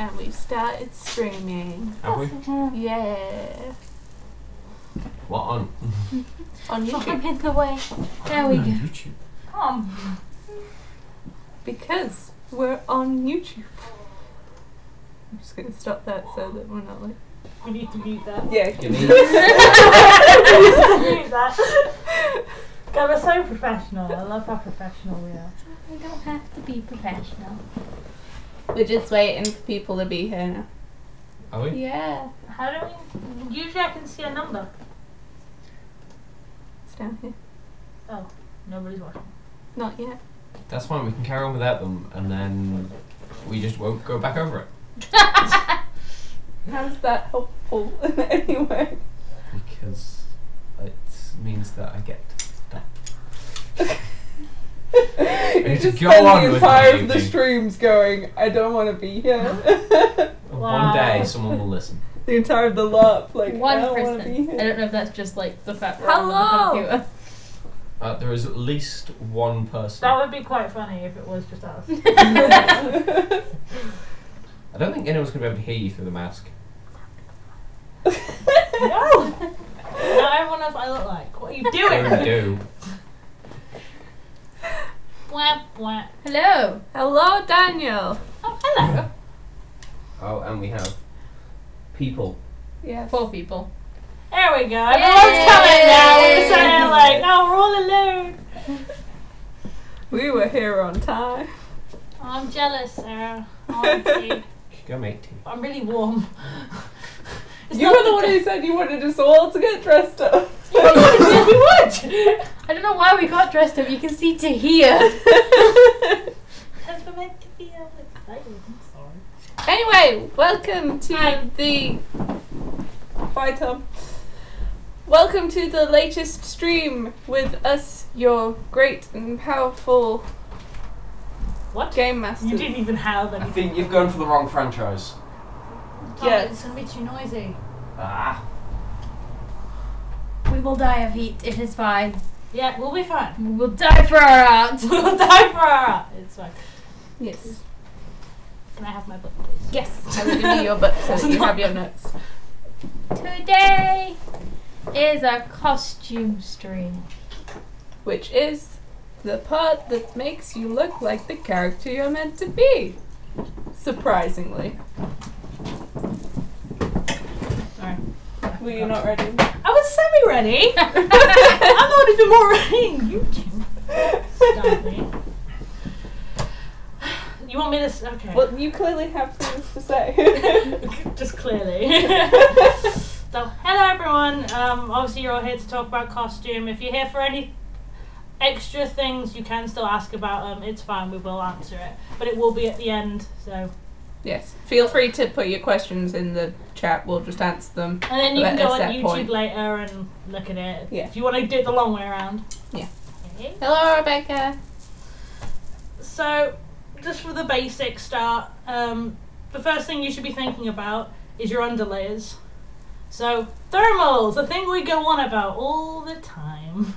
And we've started streaming. Have we? Yeah. What on? On I'm YouTube. in the way. There we go. YouTube. Because we're on YouTube. I'm just going to stop that so that we're not like... We need to mute that. Yeah. Give me. Mute that. God, we're so professional. I love how professional we are. We don't have to be professional. We're just waiting for people to be here now. Are we? Yeah. How do we... Usually I can see a number. It's down here. Oh, nobody's watching. Not yet. That's fine. We can carry on without them, and then we just won't go back over it. How's that helpful in any way? Because it means that I get stuff. You to just go spend on the with entire my of the evening. streams going, I don't want to be here. One day someone will listen. The entire of the LARP, like, One I don't want to person. be I here. don't know if that's just like the fact we're on the Hello! computer. There is at least one person. That would be quite funny if it was just us. I don't think anyone's going to be able to hear you through the mask. No! Not everyone knows what I look like. What are you doing? They do. Bwah, bwah. Hello. Hello, Daniel. Oh, hello. Oh, and we have people. Yes. 4 people. There we go. Everyone's coming now. We're saying like, oh, we're all alone. We were here on time. Oh, I'm jealous, Sarah. Oh, tea. Go make tea. I'm really warm. It's You not were the one who said you wanted us all to get dressed up. You would. I don't know why we got dressed up. You can see to here. Because we're meant to be excited. I'm sorry. Anyway, welcome to Hi. the... Bye, Tom. Welcome to the latest stream with us, your great and powerful What? game masters. You didn't even have I anything. think you've gone for the wrong franchise. Tom, Yeah. It's going to be too noisy. Ah. We will die of heat. It is fine. Yeah, we'll be fine. We will die for our art. We'll die for our art. It's fine. Yes. Can I have my book, please? Yes. I will give you your book so that you have your notes. Today is a costume stream. Which is the part that makes you look like the character you're meant to be. Surprisingly. Sorry. Were you not ready? I was semi-ready. I'm not even more ready than you two. Stop me. You want me to... Okay. Well, you clearly have things to say. Just clearly. So, hello everyone. Obviously you're all here to talk about costume. If you're here for any extra things, you can still ask about them. It's fine, we will answer it. But it will be at the end, so... Yes. Feel free to put your questions in the chat. We'll just answer them. And then you At can go a on set YouTube point. later and look at it. Yeah. If you want to do it the long way around. Yeah. Okay. Hello, Rebecca. So, just for the basic start, the first thing you should be thinking about is your underlayers. So, thermals, a thing we go on about all the time,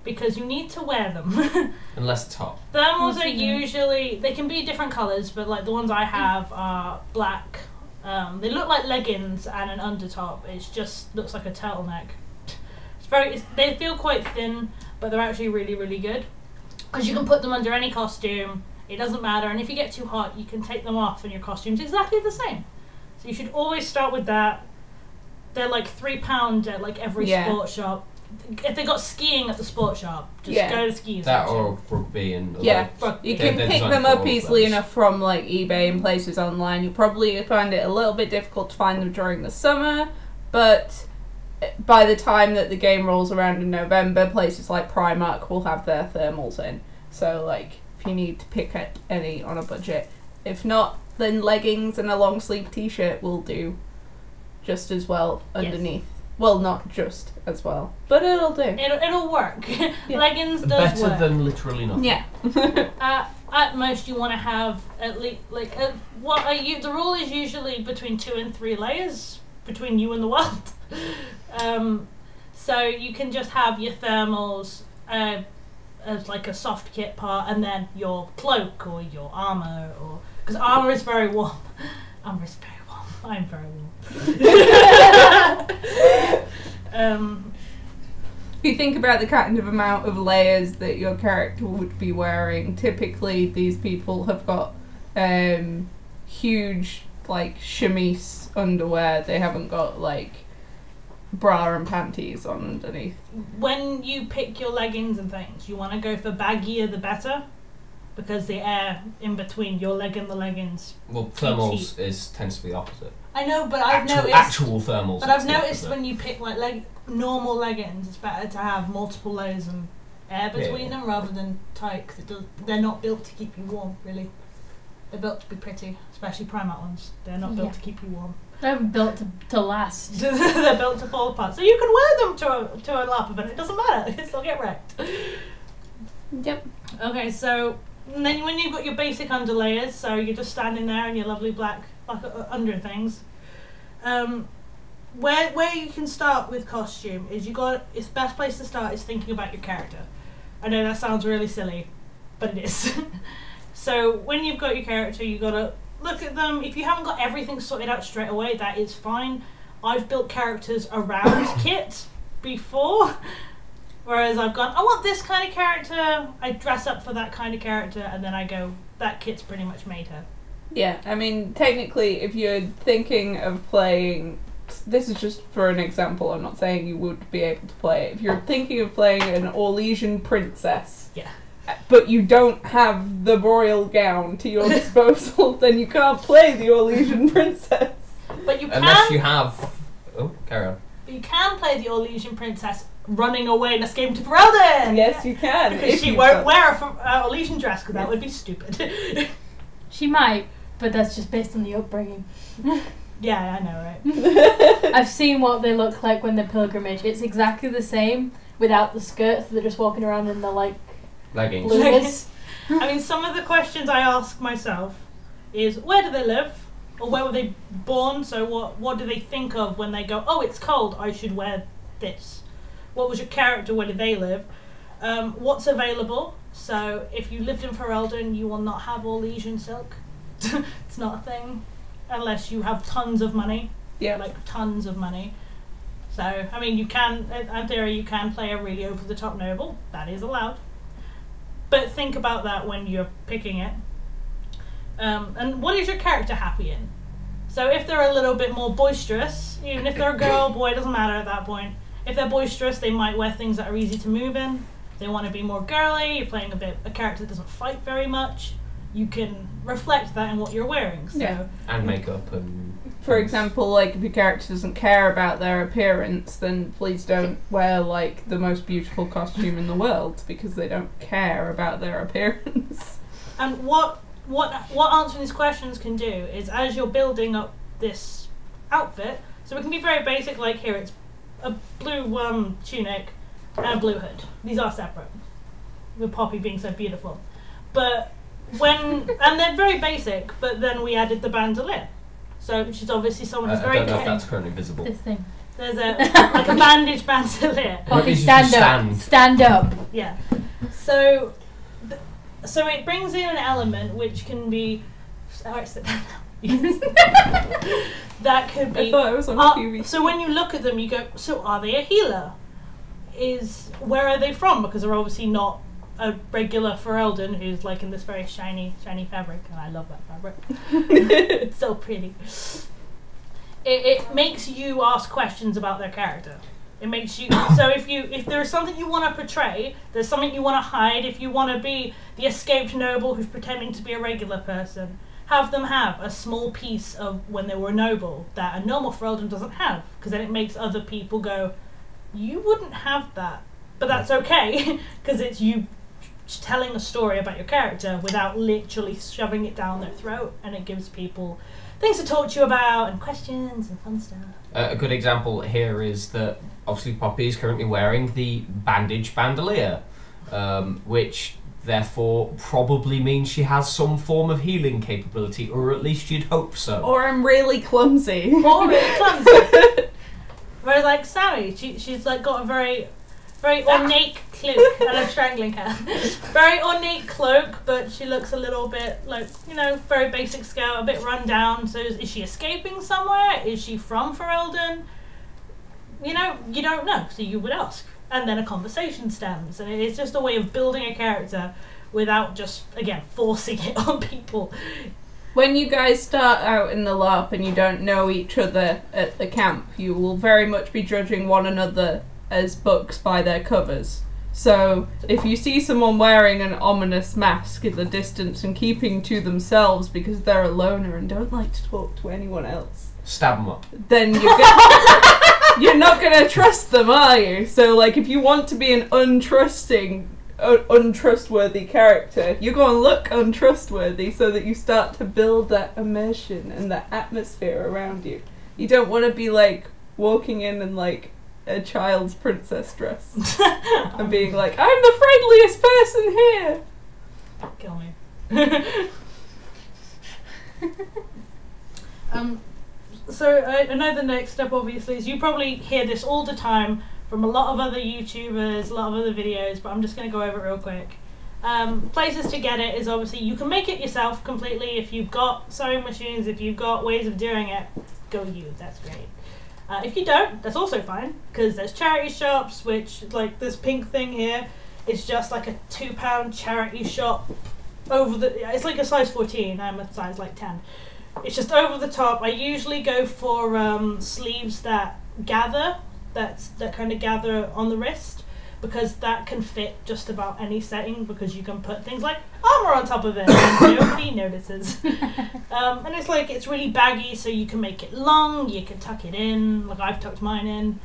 because you need to wear them. Unless it's hot. Thermals are usually, they can be different colours, but like the ones I have are black. They look like leggings and an undertop. It just looks like a turtleneck. They feel quite thin, but they're actually really, really good. Because you can put them under any costume, it doesn't matter, and if you get too hot, you can take them off and your costume's exactly the same. So you should always start with that. They're like £3 at like every sports shop. If they got skiing at the sports shop, just go to skiing. That or rugby and Yeah, Rugby. you can They're pick designed them for up all easily those. enough from like eBay and places online. You'll probably find it a little bit difficult to find them during the summer, but by the time that the game rolls around in November, places like Primark will have their thermals in. So like, if you need to pick any on a budget, if not, then leggings and a long sleeve t-shirt will do just as well underneath. Well, not just as well, but it'll do. It'll work. Yeah. Leggings does Better work. than literally nothing. Yeah. At most, you want to have at least like what are you? The rule is usually between 2 and 3 layers between you and the world. So you can just have your thermals as like a soft kit part, and then your cloak or your armor, or because armor is very warm. I'm just very warm. I'm very warm. If you think about the kind of amount of layers that your character would be wearing, typically these people have got huge, like, chemise underwear. They haven't got, like, bra and panties on underneath. When you pick your leggings and things, you want to go for baggier the better, because the air in between your leg and the leggings. Well, thermals tends to be the opposite. I know, but I've noticed. Actual thermals. But I've noticed when you pick like normal leggings, it's better to have multiple layers and air between them rather than tight, because they're not built to keep you warm. Really, they're built to be pretty, especially Primark ones. They're not built to keep you warm. They're built to last. They're built to fall apart, so you can wear them to a lap event. It doesn't matter; they'll get wrecked. Yep. Okay, so. And then when you've got your basic underlayers, so you're just standing there in your lovely black under things. Where you can start with costume is it's the best place to start is thinking about your character. I know that sounds really silly, but it is. So when you've got your character, you gotta look at them. If you haven't got everything sorted out straight away, that is fine. I've built characters around kit before. Whereas I've gone, I want this kind of character, I dress up for that kind of character, and then I go, that kit's pretty much made her. Yeah, I mean, technically, if you're thinking of playing... This is just for an example, I'm not saying you would be able to play it. If you're thinking of playing an Orlesian princess, but you don't have the royal gown to your disposal, then you can't play the Orlesian princess. But you can... Unless you have... Oh, carry on. But you can play the Orlesian princess running away and escaping to Ferelden! Yes, you can. Because she won't wear a Orlesian dress, because that would be stupid. She might, but that's just based on the upbringing. Yeah, I know, right? I've seen what they look like when they're pilgrimage. It's exactly the same without the skirts. They're just walking around in the, like, leggings. bloomers. I mean, some of the questions I ask myself is, where do they live? Or where were they born? So what do they think of when they go, oh, it's cold, I should wear this? What was your character? Where did they live? What's available? So if you lived in Ferelden, you will not have Orlesian silk. It's not a thing. Unless you have tons of money. Yeah. Like tons of money. So, I mean, you can, in theory, you can play a really over-the-top noble. That is allowed. But think about that when you're picking it. And what is your character happy in? So if they're a little bit more boisterous, even if they're a girl, boy, it doesn't matter at that point. If they're boisterous, they might wear things that are easy to move in. They want to be more girly, you're playing a character that doesn't fight very much. You can reflect that in what you're wearing. So. Yeah. And makeup and... For example, like, if your character doesn't care about their appearance, then please don't wear, like, the most beautiful costume in the world, because they don't care about their appearance. And what answering these questions can do is, as you're building up this outfit, so it can be very basic, like here it's a blue tunic and a blue hood. These are separate, with Poppy being so beautiful. But and they're very basic, but then we added the bandolier. So she's obviously someone who's very I don't know if that's currently visible. This thing. There's like a bandage bandolier. Poppy, Maybe you should stand up. Stand up. Yeah. So it brings in an element which can be... Alright, sit down. That could be... I thought it was on a PvP. So when you look at them, you go, so are they a healer? Where are they from? Because they're obviously not a regular Ferelden who's like in this very shiny fabric, and I love that fabric. It's so pretty. It makes you ask questions about their character. It makes you so if there's something you want to portray, there's something you want to hide. If you want to be the escaped noble who's pretending to be a regular person, have them have a small piece of when they were a noble that a normal Ferelden doesn't have, because then it makes other people go, you wouldn't have that, but that's okay because it's you telling a story about your character without literally shoving it down their throat, and it gives people things to talk to you about and questions and fun stuff. A good example here is that obviously Poppy is currently wearing the bandage bandolier, which therefore probably means she has some form of healing capability, or at least you'd hope so. Or I'm really clumsy. Or really clumsy. Whereas like Sammy, she's like got a very ornate cloak, and I'm strangling her. Very ornate cloak, but she looks a little bit like, very basic scale, a bit run down. So is she escaping somewhere? Is she from Ferelden? You don't know, so you would ask. And then a conversation stems, and it's just a way of building a character without just, again, forcing it on people. When you guys start out in the LARP and you don't know each other at the camp, you will very much be judging one another as books by their covers. So, if you see someone wearing an ominous mask in the distance and keeping to themselves because they're a loner and don't like to talk to anyone else, Stab them up. then you're not going to trust them, are you? So, if you want to be an untrustworthy character, you're going to look untrustworthy so that you start to build that immersion and that atmosphere around you. You don't want to be, walking in a child's princess dress and being like, I'm the friendliest person here! Kill me. So I know the next step obviously is you probably hear this all the time from a lot of other YouTubers, a lot of other videos, but I'm just going to go over it real quick. Places to get it is obviously you can make it yourself completely if you've got sewing machines, if you've got ways of doing it, go you, that's great. If you don't, that's also fine, because there's charity shops, which, this pink thing here, is just a £2 charity shop it's like a size 14, I'm a size 10. It's just over the top. I usually go for sleeves that gather, that kind of gather on the wrist, because that can fit just about any setting, because you can put things like armor on top of it and nobody notices. And it's really baggy, so you can make it long, you can tuck it in, I've tucked mine in.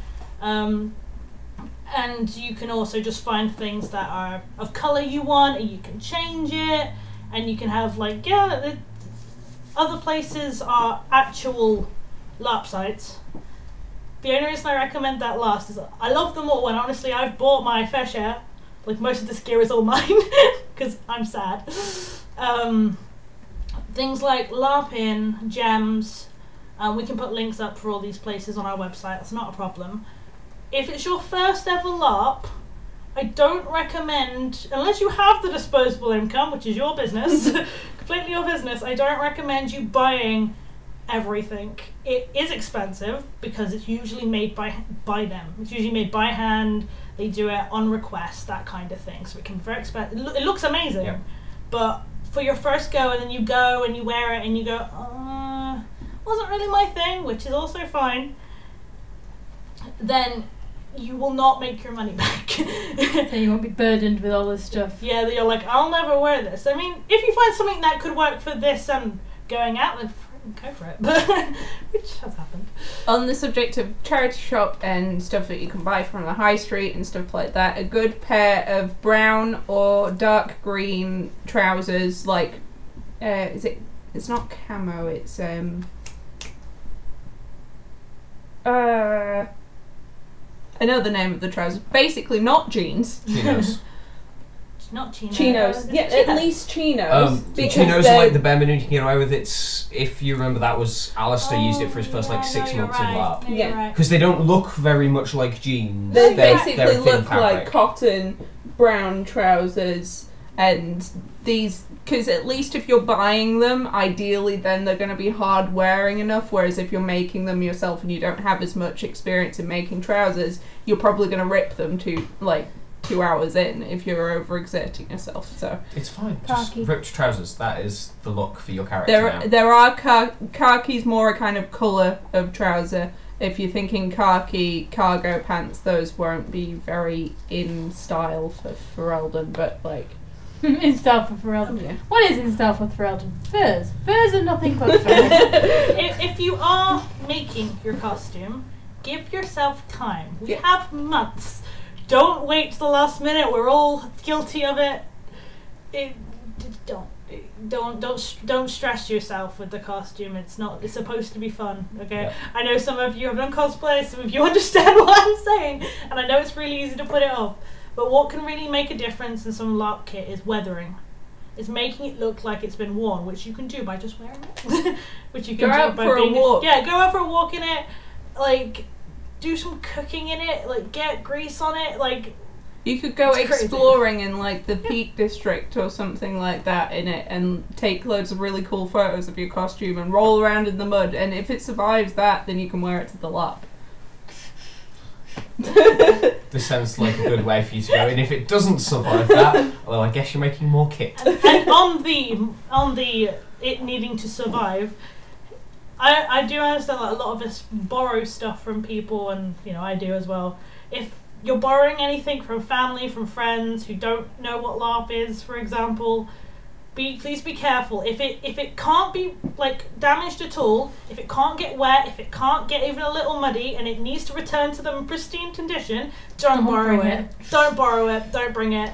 And you can also just find things that are of colour you want, and you can change it, and you can have other places are actual LARP sites. The only reason I recommend that last is I love them all, and honestly I've bought my fair share. Most of this gear is all mine, because I'm sad. Things like LARPin, Gems, we can put links up for all these places on our website, that's not a problem. If it's your first ever LARP, I don't recommend, unless you have the disposable income, which is your business, completely your business, I don't recommend you buying everything. It is expensive because it's usually made by them. It's usually made by hand, they do it on request, that kind of thing. So it can be very expensive. It looks amazing, yeah. But for your first go, and then you go and you wear it and you go, wasn't really my thing, which is also fine, then you will not make your money back. So you won't be burdened with all this stuff. Yeah, you're I'll never wear this. I mean, if you find something that could work for this and going out, then go for it. Which has happened. On the subject of charity shop and stuff that you can buy from the high street and stuff like that, a good pair of brown or dark green trousers, it's not camo, it's I know the name of the trousers. Basically, not jeans. Chinos. It's not chinos. Chinos. Yeah, at least chinos. Chinos are the bare minimum you can get away with. It's, if you remember, that was Alistair used it for his first 6 months of LARP. Yeah. Because they don't look very much like jeans. They basically they're a thin look fabric. like cotton brown trousers, and these, because at least if you're buying them, ideally then they're going to be hard wearing enough, whereas if you're making them yourself and you don't have as much experience in making trousers, you're probably going to rip them to 2 hours in if you're overexerting yourself. So it's fine. Just ripped trousers. That is the look for your character. There are khakis, more a kind of colour of trouser. If you're thinking khaki cargo pants, those won't be very in style for Ferelden, but in style for Ferelden. Yeah. What is in style for Ferelden? Furs. Furs are nothing but furs. If you are making your costume, give yourself time. We have months. Don't wait to the last minute. We're all guilty of it. Don't stress yourself with the costume. It's supposed to be fun. Okay. Yeah. I know some of you have done cosplay. Some of you understand what I'm saying, and I know it's really easy to put it off. But what can really make a difference in some LARP kit is weathering. It's making it look like it's been worn, which you can do by just wearing it. Which you can go out for a walk. Yeah, go out for a walk in it. Do some cooking in it. Get grease on it. You could go It's crazy. exploring in like the Peak District or something like that in it and take loads of really cool photos of your costume and roll around in the mud, and if it survives that, then you can wear it to the lap. This sounds like a good way for you to go. And if it doesn't survive that, well, I guess you're making more kit. And on the it needing to survive, I do understand that a lot of us borrow stuff from people, and I do as well. If you're borrowing anything from family, from friends who don't know what LARP is, for example, please be careful. If it can't be like damaged at all, if it can't get wet, if it can't get even a little muddy, and it needs to return to them in pristine condition, don't borrow bring it. Don't borrow it. Don't bring it.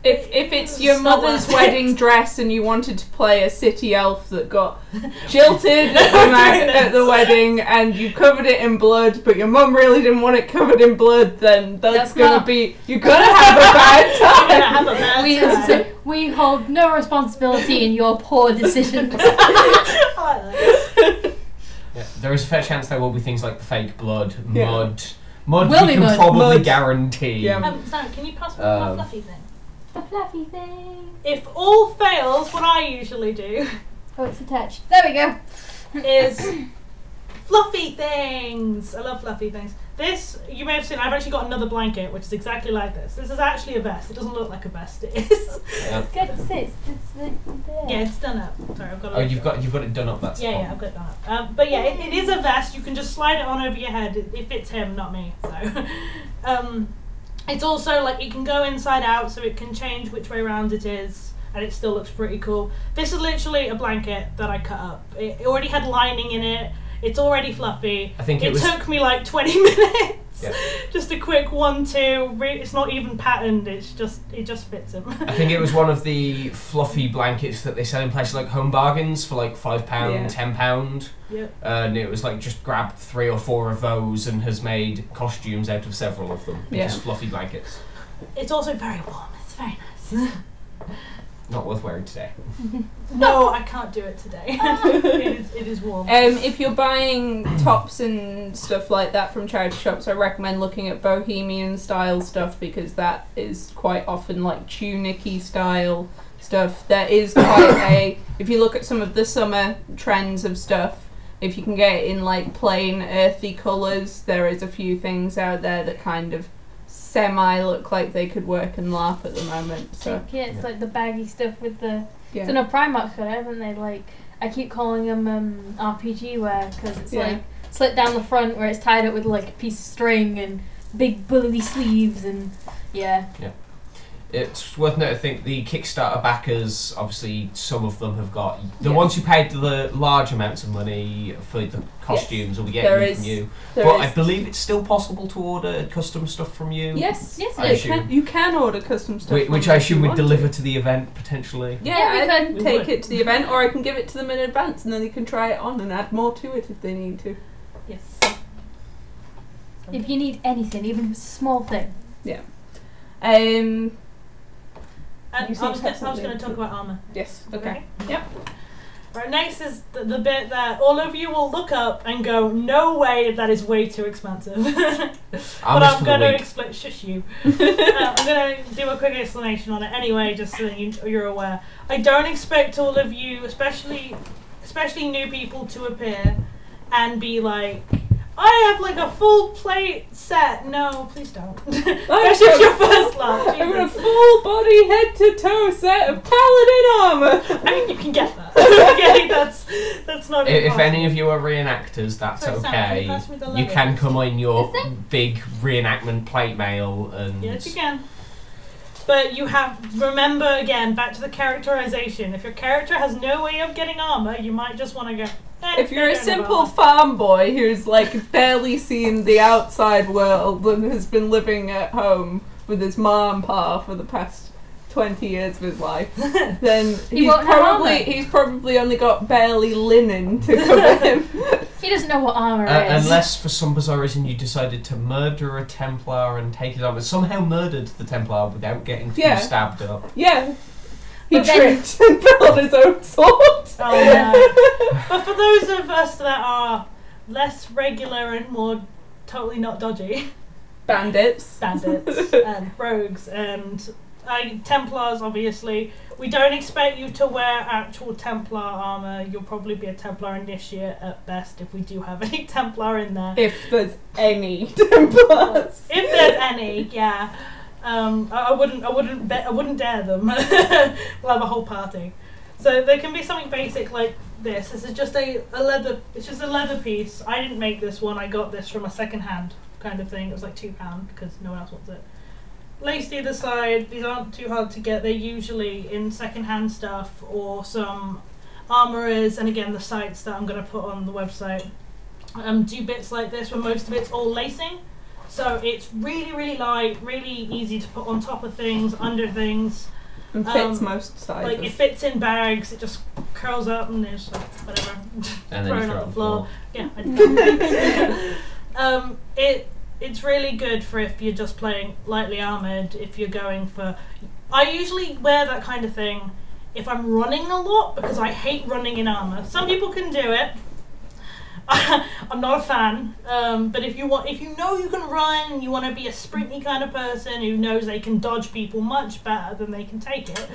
If it's your It's not mother's worth wedding dress and you wanted to play a city elf that got jilted at the wedding and you covered it in blood, but your mum really didn't want it covered in blood, then that's gonna not- be, you're gonna have a bad You're gonna time. have a bad time. We hold no responsibility in your poor decisions. I like that. Yeah, there is a fair chance there will be things like the fake blood, Yeah. mud. Will We be can mud. probably Mud. guarantee. Yeah. Sam, can you pass me my Um, fluffy thing? The fluffy thing. If all fails, what I usually do Oh, it's attached. There we go. is fluffy things. I love fluffy things. This, you may have seen, I've actually got another blanket which is exactly like this. This is actually a vest. It doesn't look like a vest, it is. Yeah. Good to see. It's there. Yeah, it's done up. Sorry, I've got Oh, you've got it done up. That's Yeah, fine. yeah, I've got it done up. But yeah, it is a vest. You can just slide it on over your head. It fits him, not me. So, it's also like it can go inside out, so it can change which way around it is, and it still looks pretty cool. This is literally a blanket that I cut up. It already had lining in it. It's already fluffy. I think it It was. took me like 20 minutes. Yeah. Just a quick 1-2. It's not even patterned. It just fits him. I think it was one of the fluffy blankets that they sell in places like Home Bargains for like £5, Yeah. £10. Yep. And it was like just grabbed 3 or 4 of those and has made costumes out of several of them. Yeah. Just fluffy blankets. It's also very warm. It's very nice. Not worth wearing today. No, I can't do it today. It is warm. If you're buying tops and stuff like that from charity shops, I recommend looking at bohemian style stuff, because that is quite often like tunic-y style stuff. There is quite if you look at some of the summer trends of stuff, if you can get it in like plain earthy colours, there is a few things out there that kind of semi look like they could work in LARP at the moment. So Yeah, it's like the baggy stuff with the. yeah. So no, Primark's got it, haven't they? Like, I keep calling them RPG wear because it's Yeah. like slit down the front where it's tied up with like a piece of string and big bully sleeves and yeah. It's worth noting, I think the Kickstarter backers, obviously some of them have got, the Yes. ones who paid the large amounts of money for the costumes will be There getting them is- from you. There But is- I believe it's still possible to order custom stuff from you. Yes, Yes, I you assume. can, you can order custom stuff. Which from I us if you assume would want to. deliver to the event potentially. Yeah, Yeah, we I could. can We take would. it to the event, or I can give it to them in advance, and then they can try it on and add more to it if they need to. Yes. If you need anything, even if it's a small thing. Um. And You I seem was to have going to something. talk about armor. Yes. Okay. Okay. Yep. Right, next is the bit that all of you will look up and go, no way, that is way too expensive. But Armor's I'm for going the to weak. explain. Shush you. I'm going to do a quick explanation on it anyway, just so that you're aware. I don't expect all of you, especially new people, to appear and be like, I have like a full plate set. No, please don't. Especially if your first love. I've got a full body, head to toe set of paladin armor. I mean, you can get that. Okay, that's not. If impossible. any of you are reenactors, that's Sorry, Sam, can you pass me the okay. You lever? can come on your Is there? big reenactment plate mail and Yes, you can. But you have remember again back to the characterization. If your character has no way of getting armor, you might just want to go. If you're they a don't have simple armor. farm boy who's like barely seen the outside world and has been living at home with his ma and pa for the past 20 years of his life, then He won't have armor. he's probably only got barely linen to cover him. He doesn't know what armor is. unless for some bizarre reason you decided to murder a Templar and take his armor, somehow murdered the Templar without getting Yeah. stabbed up. Yeah. He But then- tripped and built his own sword. Oh no! But for those of us that are less regular and more totally not dodgy, Bandits. And rogues and Templars. Obviously, we don't expect you to wear actual Templar armor. You'll probably be a Templar initiate at best if we do have any Templar in there. If there's any Templars. If there's any, yeah. I wouldn't dare them. We'll have a whole party. So there can be something basic like this. This is just a leather. It's just a leather piece. I didn't make this one. I got this from a second-hand kind of thing. It was like £2 because no one else wants it. Laced either side. These aren't too hard to get. They're usually in second-hand stuff or some armourers. And again, the sites that I'm going to put on the website do bits like this, where most of it's all lacing. So it's really, really light, really easy to put on top of things, under things. And fits most sizes. Like it fits in bags. It just curls up and there's like whatever And then thrown you throw on it the floor. Yeah. It's really good for if you're just playing lightly armored. If you're going for, I usually wear that kind of thing if I'm running a lot because I hate running in armor. Some people can do it. I'm not a fan, but if you know you can run, you want to be a sprinty kind of person who knows they can dodge people much better than they can take it.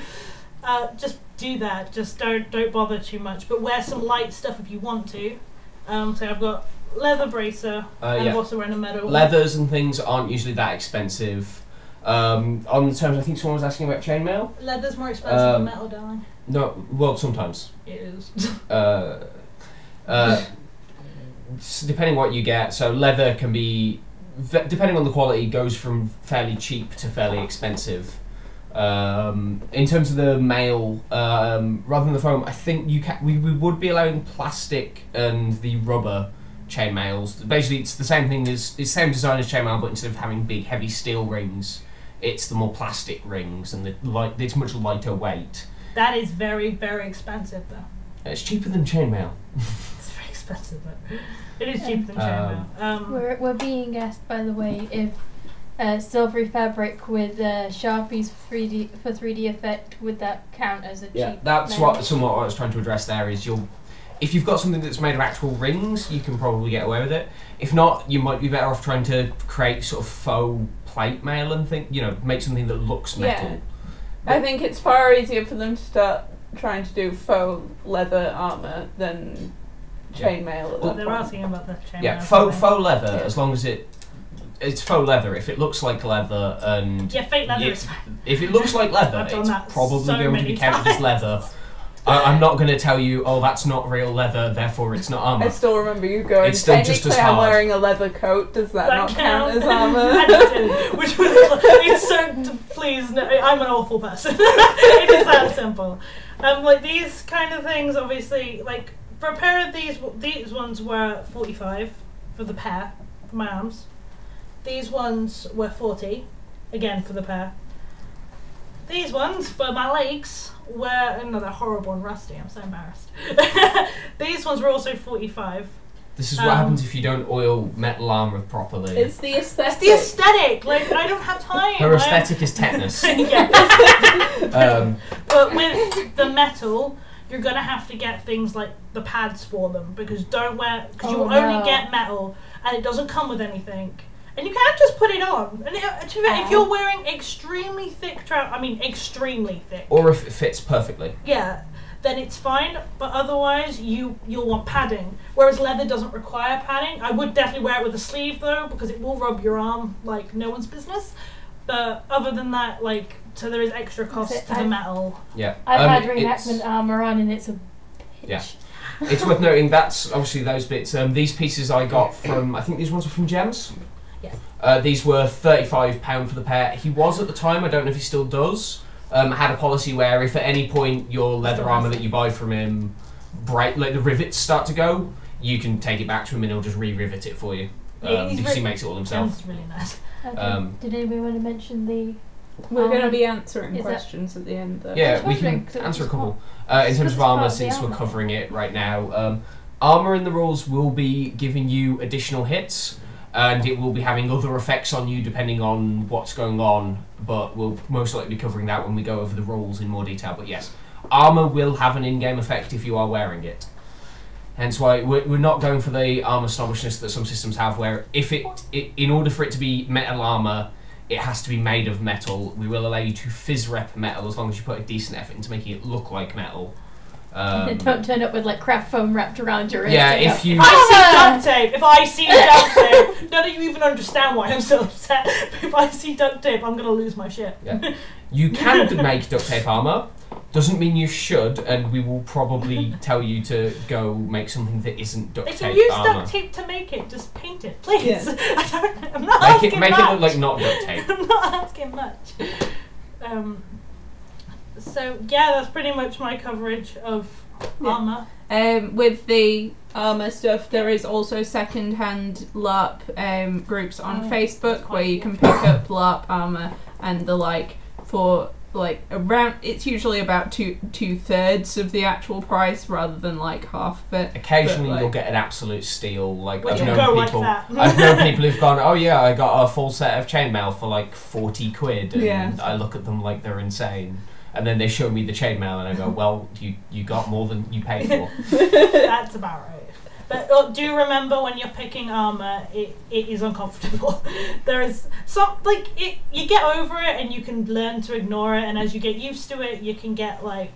Just do that. Just don't bother too much, but wear some light stuff if you want to. So I've got leather bracer and I'm also wearing a metal. Leathers and things aren't usually that expensive. On the terms, I think someone was asking about chainmail. Leather's more expensive than metal, darling. No, well, sometimes. It is. Depending what you get, so leather can be, depending on the quality, goes from fairly cheap to fairly expensive. In terms of the mail, rather than the foam, I think we would be allowing plastic and the rubber chainmails. Basically, it's the same thing it's the same design as chainmail, but instead of having big heavy steel rings, it's the more plastic rings, and it's much lighter weight. That is very, very expensive, though. It's cheaper than chainmail. It's very expensive, though. It is cheaper than chainmail. We're being asked, by the way, if silvery fabric with Sharpies for 3D effect, would that count as a cheap? Yeah, that's somewhat what I was trying to address there. Is if you've got something that's made of actual rings, you can probably get away with it. If not, you might be better off trying to create sort of faux plate mail and make something that looks metal. Yeah. I think it's far easier for them to start trying to do faux leather armor than chainmail at that They're point. asking about the chainmail. Yeah, faux leather, as long as it's faux leather. If it looks like leather and fake leather is fine. If it looks like leather, I've done it's that probably so going to many be counted as leather. I'm not going to tell you, oh, that's not real leather, therefore it's not armour. I still remember you going, It's still just as technically I'm hard. wearing a leather coat, does that not count as armour? And it did, which was, it's so, please, no, I'm an awful person. It is that simple. Like these kind of things, obviously, like for a pair of these ones were 45 for the pair, for my arms. These ones were 40, again for the pair. These ones, for my legs, were, they're horrible and rusty, I'm so embarrassed. These ones were also 45. This is what happens if you don't oil metal armour properly. It's the aesthetic. It's the aesthetic, like, I don't have time. Her aesthetic is tetanus. Yeah. But with the metal, you're going to have to get things like the pads for them, because you will only get metal, and it doesn't come with anything. And you can't just put it on. And if you're wearing extremely thick extremely thick. Or if it fits perfectly. Yeah, then it's fine. But otherwise, you'll want padding. Whereas leather doesn't require padding. I would definitely wear it with a sleeve though, because it will rub your arm like no one's business. But other than that, so there is extra cost to the metal. Yeah. I've had reenactment armour on, and it's a bitch. Yeah. It's worth noting that's obviously those bits. These pieces I got from, I think these ones were from Gems. Yes. These were £35 for the pair. He was at the time, I don't know if he still does, had a policy where if at any point your leather armour that you buy from him the rivets start to go, you can take it back to him and he'll just re-rivet it for you. Because he makes it all himself. Sounds really nice. Okay. Did anybody want to mention the... We're going to be answering questions at the end though. Yeah, we can answer a couple. In terms of armour, since we're covering it right now, armour in the rules will be giving you additional hits, and it will be having other effects on you depending on what's going on, but we'll most likely be covering that when we go over the rules in more detail. But yes, armour will have an in-game effect if you are wearing it. Hence why we're not going for the armor snobbishness that some systems have, where if in order for it to be metal armor, it has to be made of metal. We will allow you to fizz rep metal as long as you put a decent effort into making it look like metal. Don't turn up with like craft foam wrapped around your wrist. Yeah, if you... If I see duct tape, none of you even understand why I'm so upset. But if I see duct tape, I'm gonna lose my shit. Yeah. You can make duct tape armor. Doesn't mean you should, and we will probably tell you to go make something that isn't duct They tape can use armor. duct tape to make it. Just paint it, please. Yeah. I'm not asking Make much. it look like not duct tape. I'm not asking much. So yeah, that's pretty much my coverage of armor. With the armor stuff, there is also second-hand LARP groups on Facebook where you can pick up LARP armor and the like for like around. It's usually about two-thirds of the actual price rather than like half of it. Occasionally, But, like, you'll get an absolute steal. Like Well, I've you known go like people. that. I've known people who've gone, "Oh yeah, I got a full set of chainmail for like 40 quid," and Yeah. I look at them like they're insane. And then they show me the chainmail, and I go, "Well, you got more than you paid for." That's about right. But do remember when you're picking armor, it is uncomfortable. There is some you get over it and you can learn to ignore it, and as you get used to it, you can get like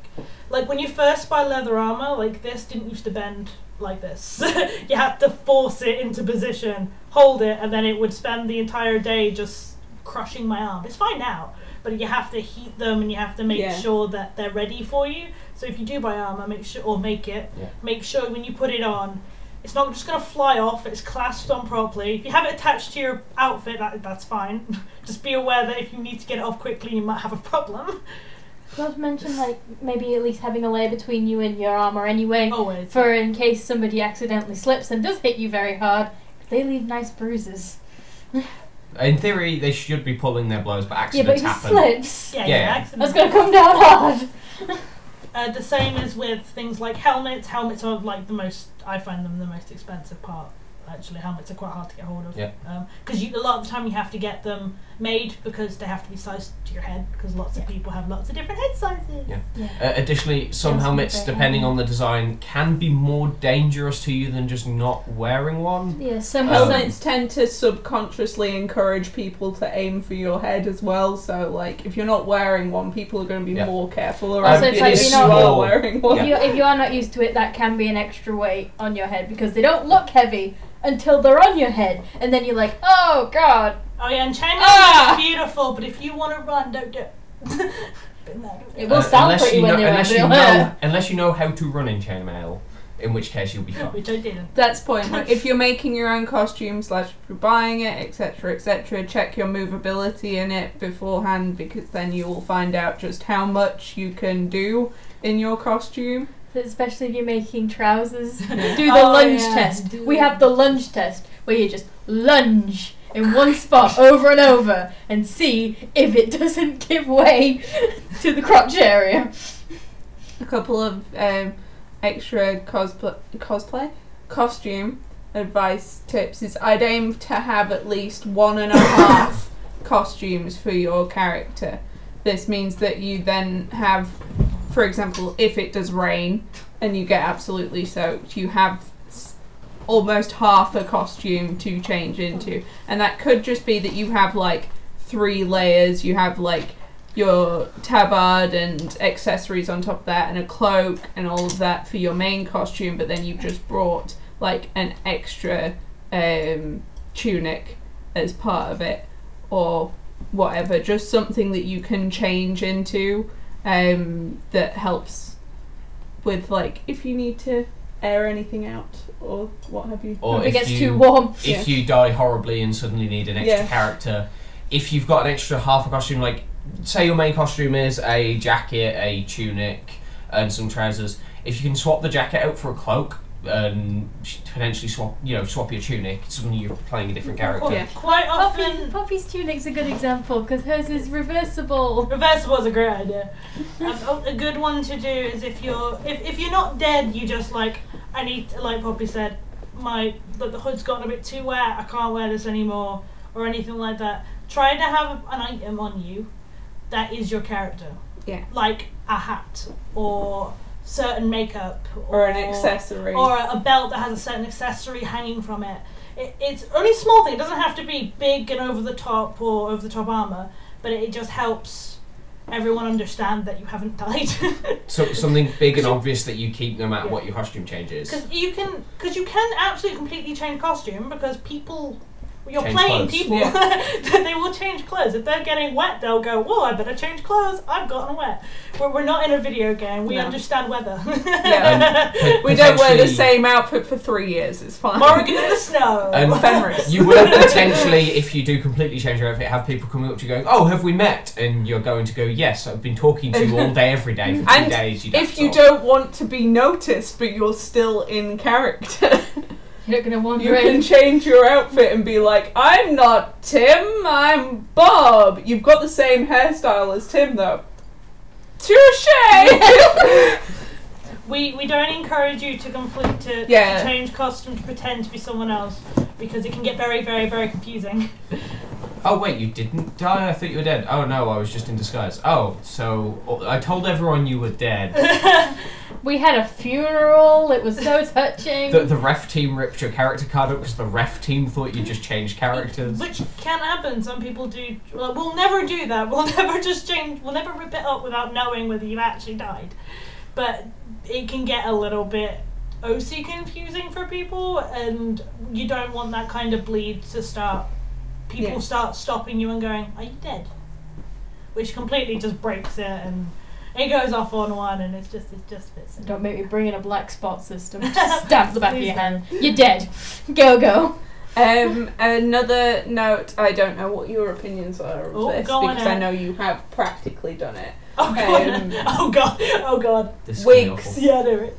when you first buy leather armor, like this didn't used to bend like this. You had to force it into position, hold it, and then it would spend the entire day just crushing my arm. It's fine now, but you have to heat them and you have to make sure that they're ready for you. So if you do buy armor, make sure when you put it on, it's not just going to fly off, it's clasped on properly. If you have it attached to your outfit, that's fine. Just be aware that if you need to get it off quickly, you might have a problem. Not to mention, like, maybe at least having a layer between you and your armour anyway. Always. For in case somebody accidentally slips and does hit you very hard, they leave nice bruises. In theory, they should be pulling their blows, but accidents yeah, but if he happen. slips, Yeah. Accidents. that's going to come down hard. The same as with things like helmets. Helmets are like I find them the most expensive part. Actually, helmets are quite hard to get hold of. Yeah. Because a lot of the time you have to get them made because they have to be sized to your head. Because lots of people have lots of different head sizes. Yeah. Yeah. Additionally, some Sounds helmets, very depending heavy. on the design, can be more dangerous to you than just not wearing one. Yeah, some Helmets tend to subconsciously encourage people to aim for your head as well, so like if you're not wearing one, people are going to be Yeah. more careful around Also, you it's like if you're you not- are wearing one. If you are not used to it, that can be an extra weight on your head because they don't look heavy until they're on your head, and then you're like, oh god. Oh yeah, and chainmail Ah! is beautiful, but if you want to run, don't do it. Been there, It will sound unless pretty you when know, they're unless you real. know, unless you know how to run in chainmail, in which case you'll be fine. which I didn't. That's the point. Like, if you're making your own costume / if you're buying it, etc., check your movability in it beforehand, because then you will find out just how much you can do in your costume. Especially if you're making trousers. Do the Oh, lunge yeah. test. We have the lunge test where you just lunge in one spot over and over and see if it doesn't give way to the crotch area. A couple of extra costume advice tips is I'd aim to have at least 1.5 costumes for your character. This means that you then have, for example, if it does rain and you get absolutely soaked, you have almost half a costume to change into. And that could just be that you have like 3 layers. You have like your tabard and accessories on top of that and a cloak and all of that for your main costume, but then you've just brought like an extra tunic as part of it or whatever, just something that you can change into that helps with like if you need to air anything out or what have you. Or if it if gets you, too warm. if you die horribly and suddenly need an extra character, if you've got an extra half a costume, like say your main costume is a jacket, a tunic, and some trousers. If you can swap the jacket out for a cloak and potentially swap your tunic, suddenly you're playing a different character. Yeah. Quite often, Poppy's tunic's a good example because hers is reversible. reversible is a great idea. A good one to do is if you're not dead, you just like I need to, like Poppy said, the hood's gotten a bit too wet. I can't wear this anymore, or anything like that. Try to have an item on you that is your character. Yeah. Like a hat or certain makeup Or an accessory. or a belt that has a certain accessory hanging from it. It's only a small thing. It doesn't have to be big and over the top or over the top armor, but it just helps everyone understand that you haven't died. So something big and obvious that you keep no matter what your costume change is. Because you can absolutely completely change costume because people. You're Change playing clothes. people. They will change clothes. If they're getting wet, they'll go, whoa, I better change clothes. I've gotten wet. We're not in a video game. We No. understand weather. Yeah. We don't wear the same outfit for 3 years. It's fine. Morrigan in the snow. And Fenris. you will potentially, if you do completely change your outfit, have people coming up to you going, "Oh, have we met?" And you're going to go, "Yes, I've been talking to you all day, every day for 2 And days." If you don't want to be noticed, but you're still in character, You're not going to wander you in. can change your outfit and be like, "I'm not Tim, I'm Bob." You've got the same hairstyle as Tim, though. Touche! We don't encourage you to Yeah. change costume to pretend to be someone else because it can get very, very, very confusing. Oh wait, you didn't die? I thought you were dead. Oh no, I was just in disguise. Oh, so I told everyone you were dead. We had a funeral. It was so touching. The ref team ripped your character card up because the ref team thought you just changed characters. Which can happen. Some people do. Well, we'll never do that. We'll never just change. We'll never rip it up without knowing whether you actually died. But it can get a little bit OC confusing for people, and you don't want that kind of bleed to start. People start stopping you and going, "Are you dead?" Which completely just breaks it, and it goes off on one, and it's just fits. Don't make me bring in a black spot system. Just stamp the back of your hand. You're dead. Go. Another note, I don't know what your opinions are of this, go on because I then. know you have practically done it. Oh god! Um, Oh god! Oh god! This is gonna be Wigs. awful. Yeah, there it.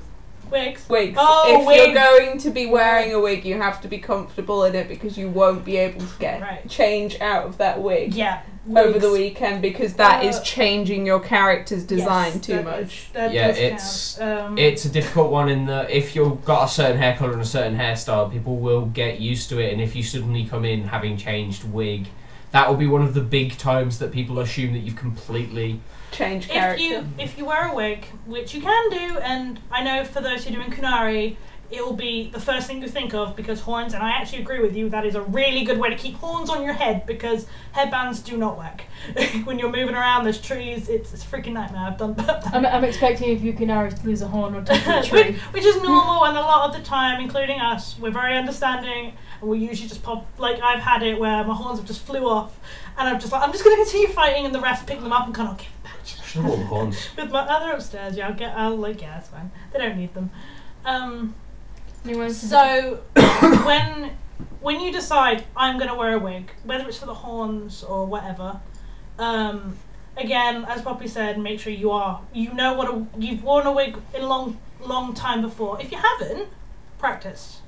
Wigs. Wigs. Oh, if wigs. you're going to be wearing a wig, you have to be comfortable in it because you won't be able to get Right. change out of that wig Yeah. over wigs. the weekend because that is Uh, changing your character's design Yes, too that much. is- that Yeah, does it's- count. It's a difficult one in that if you've got a certain hair colour and a certain hairstyle, people will get used to it, and if you suddenly come in having changed wig, that will be one of the big times that people assume that you've completely... Change character. if you wear a wig, which you can do, and I know for those who are doing Kunari, it will be the first thing you think of because horns, and I actually agree with you, that is a really good way to keep horns on your head because headbands do not work. When you're moving around, there's trees, it's a freaking nightmare. I've done that. I'm expecting if you can to lose a horn or touch a tree. Which is normal, and a lot of the time, including us, we're very understanding, and we usually just pop. Like I've had it where my horns have just flew off, and I'm just going to continue fighting, and the refs pick them up and kind of give them back. Should have worn horns. With my other upstairs, yeah, yeah, it's fine. They don't need them. Anyone? So when you decide I'm going to wear a wig, whether it's for the horns or whatever, again, as Poppy said, make sure you've worn a wig in a long time before. If you haven't, practice.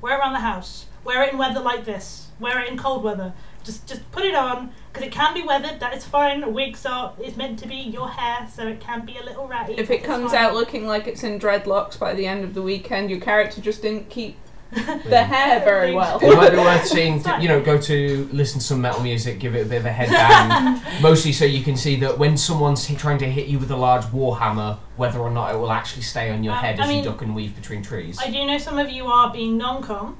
Wear it around the house. Wear it in weather like this. Wear it in cold weather. Just put it on because it can be weathered. That is fine. Wigs is meant to be your hair, so it can be a little ratty. If it It's comes fine. out looking like it's in dreadlocks by the end of the weekend, your character just didn't keep the hair very well. It might be worth seeing, go to listen to some metal music, give it a bit of a headbang, mostly so you can see that when someone's trying to hit you with a large warhammer, whether or not it will actually stay on your head as you duck and weave between trees. I do know some of you are being non-com.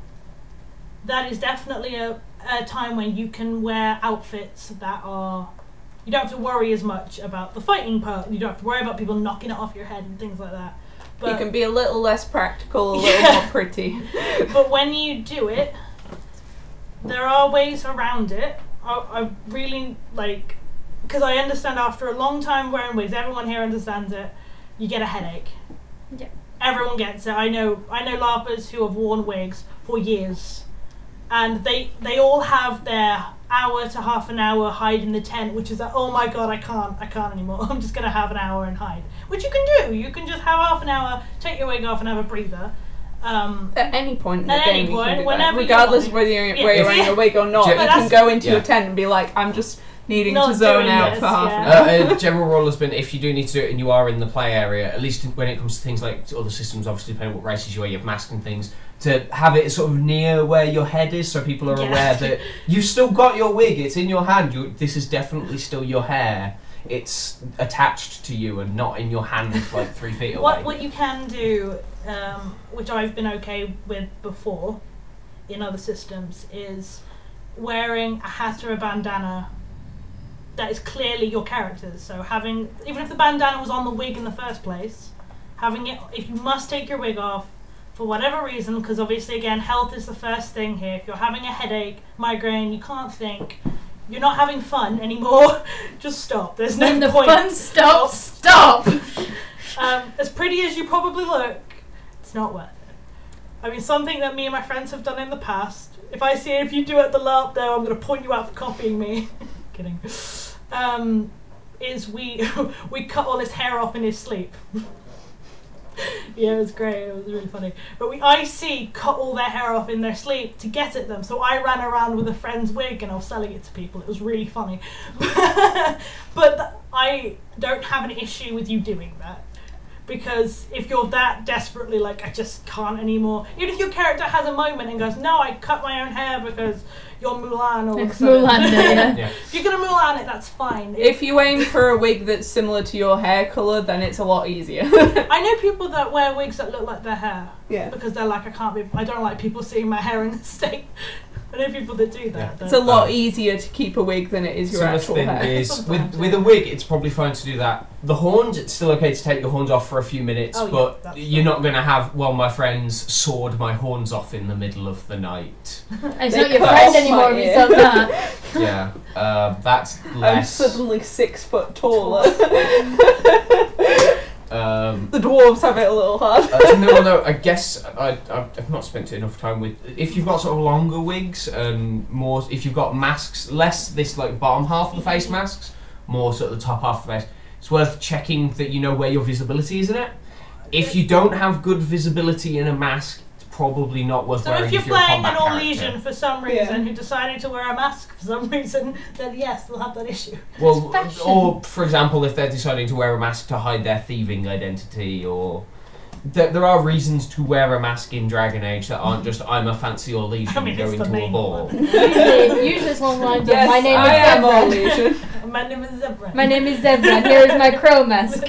That is definitely a time when you can wear outfits that are... You don't have to worry as much about the fighting part. You don't have to worry about people knocking it off your head and things like that. But You can be a little less practical, a little more pretty. But when you do it, there are ways around it. I really like, because I understand after a long time wearing wigs, everyone here understands it. You get a headache. Yeah. Everyone gets it. I know LARPers who have worn wigs for years, and they all have their hour to half an hour hide in the tent, which is like, oh my god, I can't anymore. I'm just gonna have an hour and hide, which you can do. You can just have half an hour, take your wig off, and have a breather. At any point in the At game, any you can point, do that. whenever you Regardless want. of whether you're Yeah. wearing a wig or not, Yeah, you but can that's- go into yeah. a tent and be like, I'm just needing Not to zone doing out this, for half yeah. an hour. A general rule has been if you do need to do it and you are in the play area, at least when it comes to things like other systems, obviously depending on what races you are, you have masks and things, to have it sort of near where your head is so people are Yeah. aware that you've still got your wig, it's in your hand, this is definitely still your hair. it's attached to you and not in your hand like 3 feet away. What you can do, which I've been okay with before in other systems, is wearing a hat or a bandana that is clearly your character's. So even if the bandana was on the wig in the first place, having it, if you must take your wig off for whatever reason, because obviously again health is the first thing here. If you're having a headache, migraine, you can't think, you're not having fun anymore, just stop. There's no When the point. fun stops, stop! As pretty as you probably look, it's not worth it. I mean, something that me and my friends have done in the past, if you do it at the LARP though, I'm going to point you out for copying me. Kidding. Is we cut all his hair off in his sleep. Yeah, it was great. It was really funny. But IC cut all their hair off in their sleep to get at them. So I ran around with a friend's wig and I was selling it to people. It was really funny. But I don't have an issue with you doing that. Because if you're that desperately like, I just can't anymore. Even if your character has a moment and goes, no, I cut my own hair because you're Mulan or It's Mulan, yeah. Yeah. if you're going to Mulan it, that's fine. If you aim for a wig that's similar to your hair colour, then it's a lot easier. I know people that wear wigs that look like their hair. Yeah. Because they're like, I don't like people seeing my hair in this state. I know people that do that. Yeah. It's a lot easier to keep a wig than it is your Similar actual thing hair. is Sometimes, with a wig, it's probably fine to do that. The horns, it's still okay to take your horns off for a few minutes, Oh, yeah, but that's you're not going to have, well, my friends sawed my horns off in the middle of the night. It's They not your cut friend off my anymore if you ear. said that. Yeah, that's I'm less. suddenly 6 foot taller. Um, The dwarves have it a little hard. no, I guess I've not spent enough time with. If you've got sort of longer wigs and more, if you've got masks, less this like bottom half of the face masks, more sort of the top half of the face. It's worth checking that you know where your visibility is in it. If you don't have good visibility in a mask, it's probably not worth So wearing. if you're a playing an combat Orlesian character. for some Yeah. reason who decided to wear a mask for some reason, then yes, they'll have that issue. Well, fashion. or for example, if they're deciding to wear a mask to hide their thieving identity, or there are reasons to wear a mask in Dragon Age that aren't just I'm a fancy Orlesian I mean, it's going the to a main ball. one. Usually it's along the lines of, Yes, my name I am is Zebra. Orlesian. My name is Zebra. My name is Zebra, and here is my crow mask.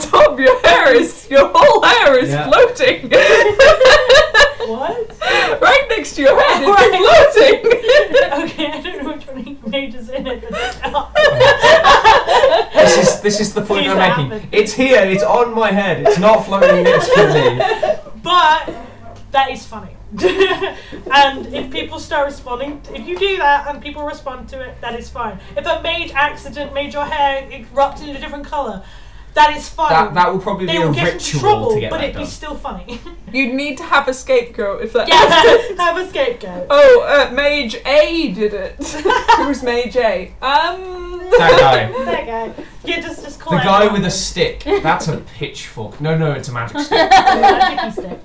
Tom, your whole hair is Yeah. floating. What? Right next to your head, it's floating. Okay, I don't know which one mage is in it, but stop. This is the point Please I'm making. happen. It's here. It's on my head. It's not floating next to me. But that is funny. And if people start responding, if you do that and people respond to it, that is fine. If a mage accident made your hair erupt in a different colour, that is fine. That will probably they be a will get into ritual trouble, to get but that it'd be done. still funny. You'd need to have a scapegoat if that. Yeah, have a scapegoat. Oh, Mage A did it. Who's Mage A? That guy. That guy. Yeah, just call The it guy out. with a stick. That's a pitchfork. No, it's a magic stick. Magic-y stick.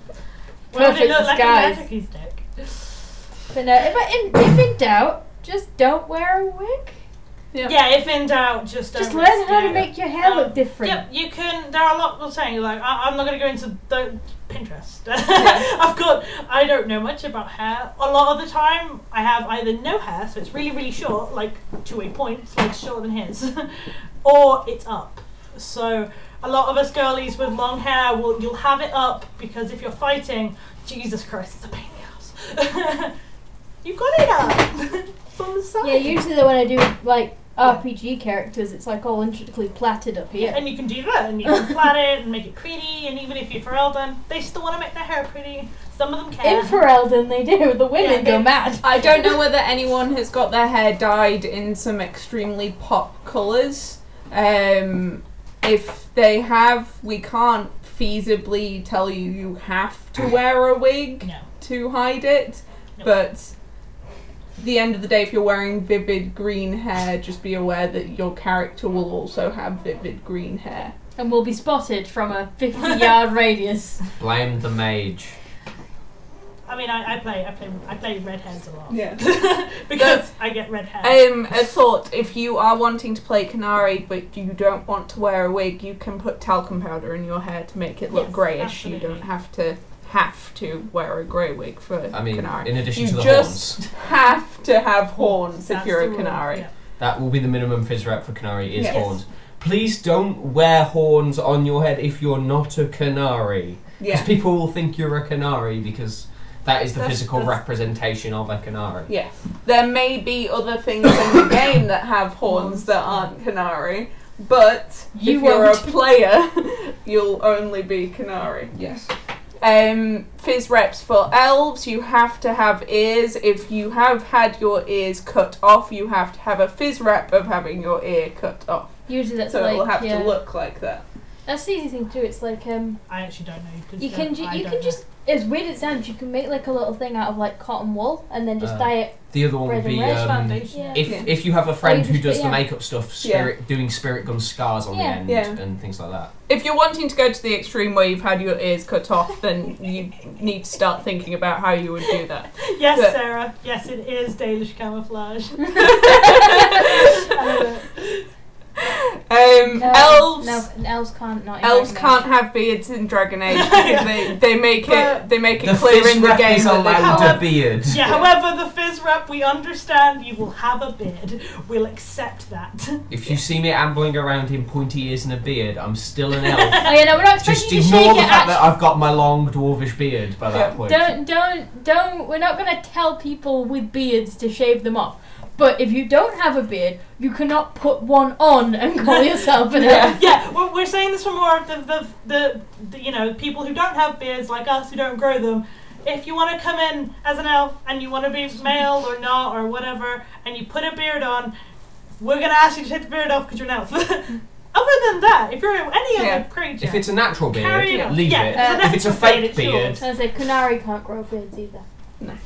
Well, Perfect it looked like a disguise. magic-y stick. But no, if in doubt, just don't wear a wig. Yeah, if in doubt, just don't Just learn how to risk it. make your hair look different. Yep, you can. There are a lot of saying like I'm not going to go into the Pinterest. I don't know much about hair. A lot of the time, I have either no hair, so it's really really short, like to a point, so it's shorter than his, or it's up. So a lot of us girlies with long hair you'll have it up because if you're fighting, Jesus Christ, it's a pain in the ass. You've got it up. It's on the side. Yeah, usually though when I do like RPG characters, it's like all intricately plaited up here. And you can do that, and you can plait it and make it pretty, and even if you're Ferelden, they still want to make their hair pretty. Some of them can. In Ferelden, they do. The women Yeah, go they- mad. I don't know whether anyone has got their hair dyed in some extremely pop colours. If they have, we can't feasibly tell you have to wear a wig No. to hide it. Nope. But the end of the day, if you're wearing vivid green hair, just be aware that your character will also have vivid green hair. And will be spotted from a 50-yard radius. Blame the mage. I mean, I play red hairs a lot. Yeah. Because I get red hair. A thought, if you are wanting to play Canary but you don't want to wear a wig, you can put talcum powder in your hair to make it look Yes, greyish. absolutely. You don't have to wear a grey wig for I mean, Canary. in addition You to the just horns. have to have horns if That's you're the a rule, Canary. yeah. That will be the minimum Fizz rep for Canary is Yes. horns. Please don't wear horns on your head if you're not a Canary. Because Yeah. people will think you're a Canary because that is the That's- physical that's- representation of a Canary. Yeah. There may be other things in the game that have horns that aren't Canary, but You if you're a won't. player, you'll only be Canary. Yes. Fizz reps for elves, you have to have ears. If you have had your ears cut off, you have to have a fizz rep of having your ear cut off. Usually that's So like it'll have yeah. to look like that. That's the easy thing to do. It's like I actually don't know. 'Cause, you can I you don't can know. just as weird as it sounds, you can make like a little thing out of like cotton wool and then just Uh, dye it. The other one would Red and be red foundation. Yeah. if you have a friend Or you who just does put- the yeah. makeup stuff, doing spirit gun scars on Yeah. the end Yeah. and things like that. If you're wanting to go to the extreme where you've had your ears cut off, then you need to start thinking about how you would do that. Yes, But- Sarah. Yes, it is Dalish camouflage. Elves. No, elves can't not. in Elves Dragon can't Age. have beards in Dragon Age because they make it The clear Fizz in the rep game is that they allowed can't. a beard. Yeah, however, the Fizz rep, we understand you will have a beard. We'll accept that. If you see me ambling around in pointy ears and a beard, I'm still an elf. Oh yeah, no, we're not expecting Just you to ignore shake the it. fact that I've got my long dwarvish beard by that point. Don't. We're not gonna tell people with beards to shave them off. But if you don't have a beard, you cannot put one on and call yourself an elf. Yeah, we're saying this for more of the you know, people who don't have beards like us who don't grow them. If you want to come in as an elf and you want to be male or not or whatever, and you put a beard on, we're gonna ask you to take the beard off because you're an elf. Other than that, if you're any Yeah. other creature, If it's a natural Carry beard, on. leave Yeah, it. If it's a it's natural fake beard, beard, it's I say Canary can't grow beards either.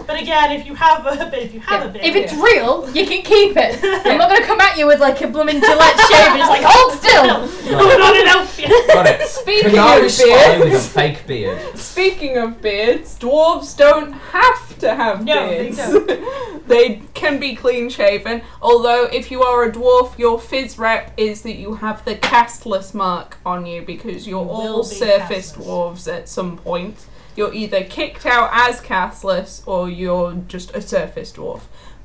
but again, if you have a beard, If it's real, you can keep it. I'm not gonna come at you with like a blooming Gillette shave and just like hold still. We're not an elf yet. got it. Speaking Canary of spy with a beards, fake beard. speaking of beards, dwarves don't have to have No, they beards. don't. They can be clean shaven. Although, if you are a dwarf, your fizz rep is that you have the castless mark on you because you're You all will be surface castless. dwarves at some point. You're either kicked out as castless or you're just a surface dwarf.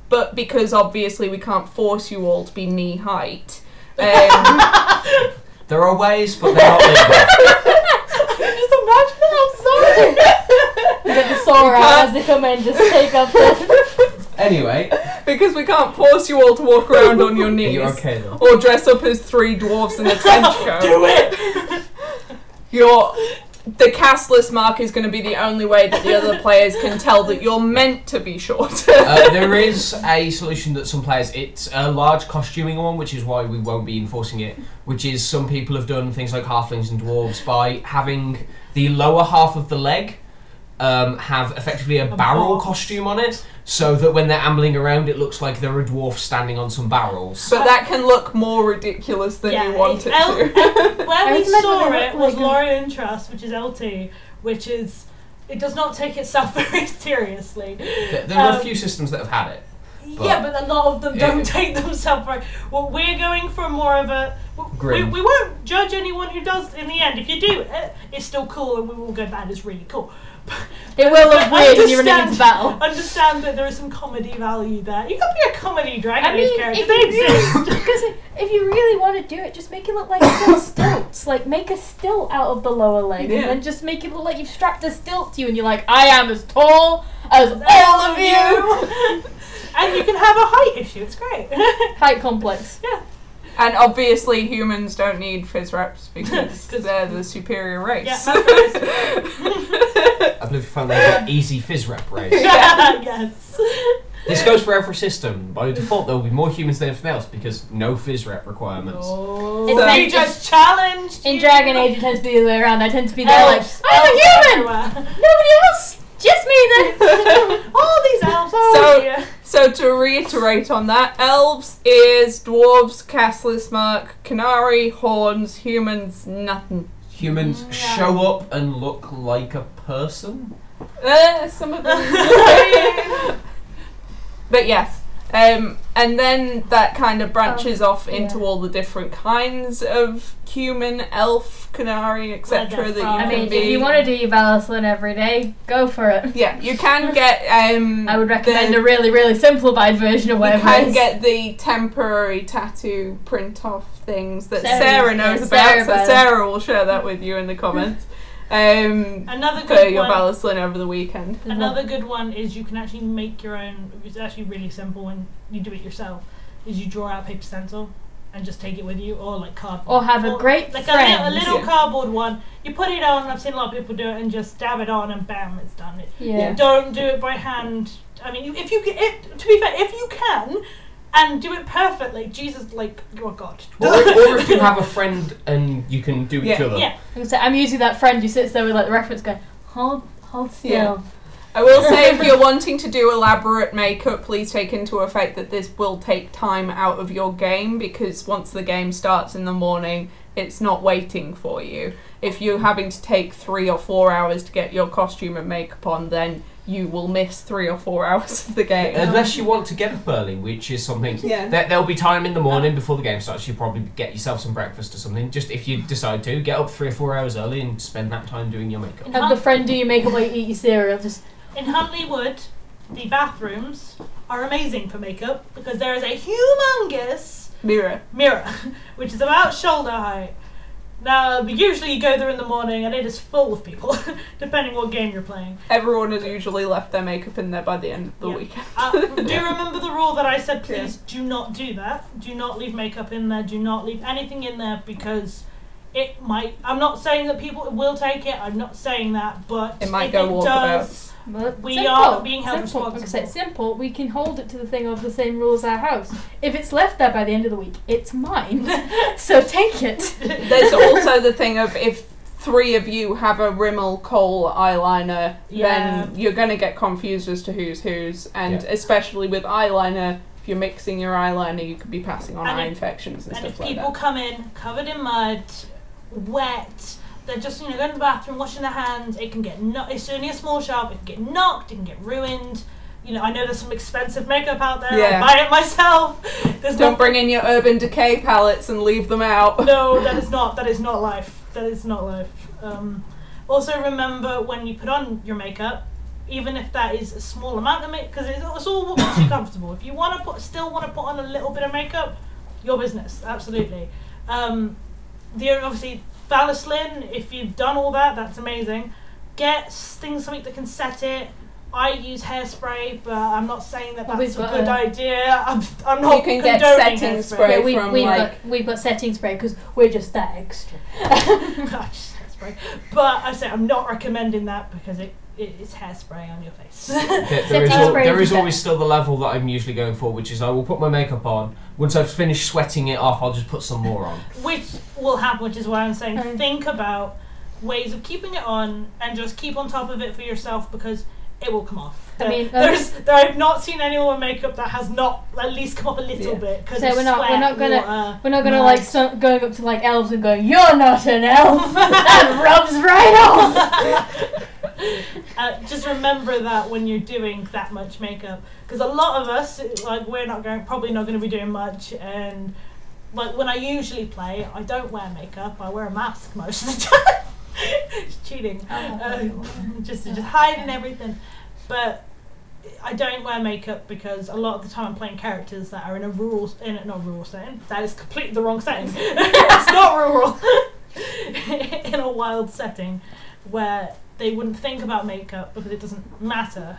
But because obviously we can't force you all to be knee height, There are ways, but they're not legal. just imagine how sorry. Get the saw out as they come in, just take off the. Anyway, Because we can't force you all to walk around on your knees. you're okay though. Or dress up as three dwarves in a trench coat. Do it. The castless mark is going to be the only way that the other players can tell that you're meant to be shorter. There is a solution that some players, it's a large costuming one, which is why we won't be enforcing it, which is some people have done things like halflings and dwarves by having the lower half of the leg have effectively a barrel box. costume on it, so that when they're ambling around it looks like they're a dwarf standing on some barrels. But that can look more ridiculous than you want it to. Where we remember saw they it look was like a- Lorien Trust, which is LT, which is it does not take itself very seriously. There are a few systems that have had it. Yeah, but a lot of them Yeah. don't take themselves very. Well, we're going for more of a. We Grim. won't judge anyone who does in the end. If you do it, it's still cool, and we will go, that is really cool. It will look But weird when you're running into battle. Understand that there is some comedy value there. You could be a comedy Dragon I Age mean, character. if They you exist. really, because if you really want to do it, just make it look like it's on stilts. Like, make a stilt out of the lower leg, Yeah. and then just make it look like you've strapped a stilt to you, and you're like, I am as tall as all of you. And you can have a height issue. It's great. Height complex. And obviously humans don't need fizz reps because 'Cause- they're the superior race. Yeah, I believe we found that easy fizz rep race. Yes. This goes for every system. By default, there will be more humans than anything else because no fizz rep requirements. Oh, It's So- meant you to- just challenged In you. Dragon Age, it tends to be the other way around. I tend to be there Elves. like, I'm a Elves human! everywhere. Nobody else! Just me then! All these elves. Oh, So- dear. So to reiterate on that, elves, ears, dwarves, castless mark, canary, horns, humans, nothing. Humans Yeah. show up and look like a person. Some of them. But yes, And then that kind of branches off into yeah. all the different kinds of human, elf, canary, etc. Where that they're you from. I can mean, be. if you want to do your Vallaslin every day, go for it. Yeah, you can get. I would recommend a really, really simplified version of You whatever it can is. get the temporary tattoo print off things that Sarah- Sarah knows yeah, about, Sarah so about. Sarah will share that with you in the comments. Another For good your one. Vallaslin over the weekend. Another good one is you can actually make your own. It's actually really simple when you do it yourself. Is you draw out a paper stencil and just take it with you, or like cardboard. Or have a great like friend. a little Yeah. cardboard one. You put it on. I've seen a lot of people do it and just dab it on and bam, it's done. Yeah. Don't do it by hand. I mean, if you can, to be fair, if you can, and do it perfectly, Jesus, like, oh God. Or if you have a friend and you can do each Yeah. other. Yeah. I'm usually that friend who sits there with like the reference going, hold still. Yeah. I will say, if you're wanting to do elaborate makeup, please take into effect that this will take time out of your game, because once the game starts in the morning, it's not waiting for you. If you're having to take 3 or 4 hours to get your costume and makeup on, then you will miss 3 or 4 hours of the game. Unless you want to get up early, which is something. Yeah. There'll be time in the morning before the game starts. You probably get yourself some breakfast or something. Just if you decide to, get up 3 or 4 hours early and spend that time doing your makeup. Have the friend do your makeup while you eat your cereal. Just In Huntley Wood, the bathrooms are amazing for makeup because there is a humongous Mirror. mirror, which is about shoulder height. Now, usually you go there in the morning and it is full of people, depending what game you're playing. Everyone has usually left their makeup in there by the end of the Yeah. weekend. Do you remember the rule that I said, please do not do that? Do not leave makeup in there, do not leave anything in there, because it might, I'm not saying that people will take it, I'm not saying that, but It might if go it walkabouts. does, but We simple, are being held simple. Like I responsible. said, simple. We can hold it to the thing of the same rules as our house. If it's left there by the end of the week, it's mine. So take it. There's also the thing of, if 3 of you have a Rimmel Kohl eyeliner, Yeah. then you're going to get confused as to who's whose, and Yeah. especially with eyeliner, if you're mixing your eyeliner, you could be passing on And eye if- infections and And if stuff like people that. come in covered in mud, wet, they're just going to the bathroom, washing their hands, it can get it's only a small shop, it can get knocked, it can get ruined. You know, I know there's some expensive makeup out there, Yeah. I buy it myself. There's Don't nothing- bring in your Urban Decay palettes and leave them out. No, that is not life. That is not life. Also remember, when you put on your makeup, even if that is a small amount of makeup, because it's all what makes you comfortable. If you still want to put on a little bit of makeup, your business, absolutely. Obviously, Vallaslin, if you've done all that, that's amazing. Get something that can set it. I use hairspray, but I'm not saying that Well, that's we've a got good a- idea. I'm not You can get condoning setting hairspray. spray. Yeah, from, we've got setting spray because we're just that extra. Gosh, hairspray. But I say I'm not recommending that because it's hairspray on your face. Setting spray There is is always still the level that I'm usually going for, which is I will put my makeup on. Once I've finished sweating it off, I'll just put some more on. Which will happen, which is why I'm saying Mm. think about ways of keeping it on and just keep on top of it for yourself because it will come off. I mean, I've not seen anyone with makeup that has not at least come up a little Yeah. bit because So we're not gonna water, we're not gonna mud. like start going up to like elves and going, "You're not an elf." That rubs right off. Just remember that when you're doing that much makeup, because a lot of us, like, probably not going to be doing much, and like when I usually play, I don't wear makeup. I wear a mask most of the time. It's cheating, just hiding everything. But I don't wear makeup because a lot of the time I'm playing characters that are in a not rural setting. That is completely the wrong setting. It's not rural. In a wild setting where they wouldn't think about makeup because it doesn't matter.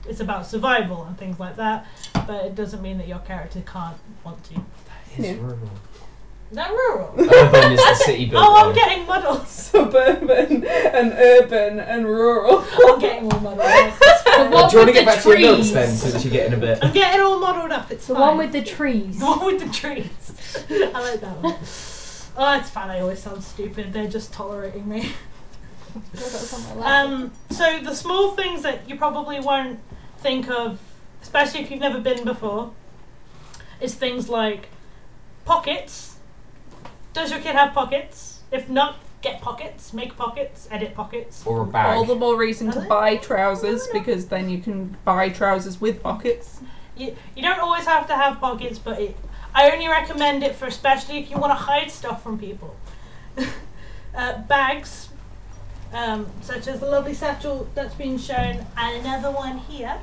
It's about survival and things like that, but it doesn't mean that your character can't want to. It's Yeah. rural. Is that rural? Urban is the city built Oh, I'm one. getting muddled. Suburban and urban and rural. I'm getting all muddled up. The one Do you want to with get the back to your notes trees. then, since you're getting a bit... I'm getting all muddled up. It's The fine. one with the trees. The one with the trees. I like that one. Oh, it's fine. I always sound stupid. They're just tolerating me. So the small things that you probably won't think of, especially if you've never been before, is things like pockets. Does your kid have pockets? If not, get pockets, make pockets, edit pockets. Or a bag. All the more reason to Are they? buy trousers, because then you can buy trousers with pockets. You don't always have to have pockets, but I only recommend it for especially if you want to hide stuff from people. Bags, such as the lovely satchel that's been shown, and another one here.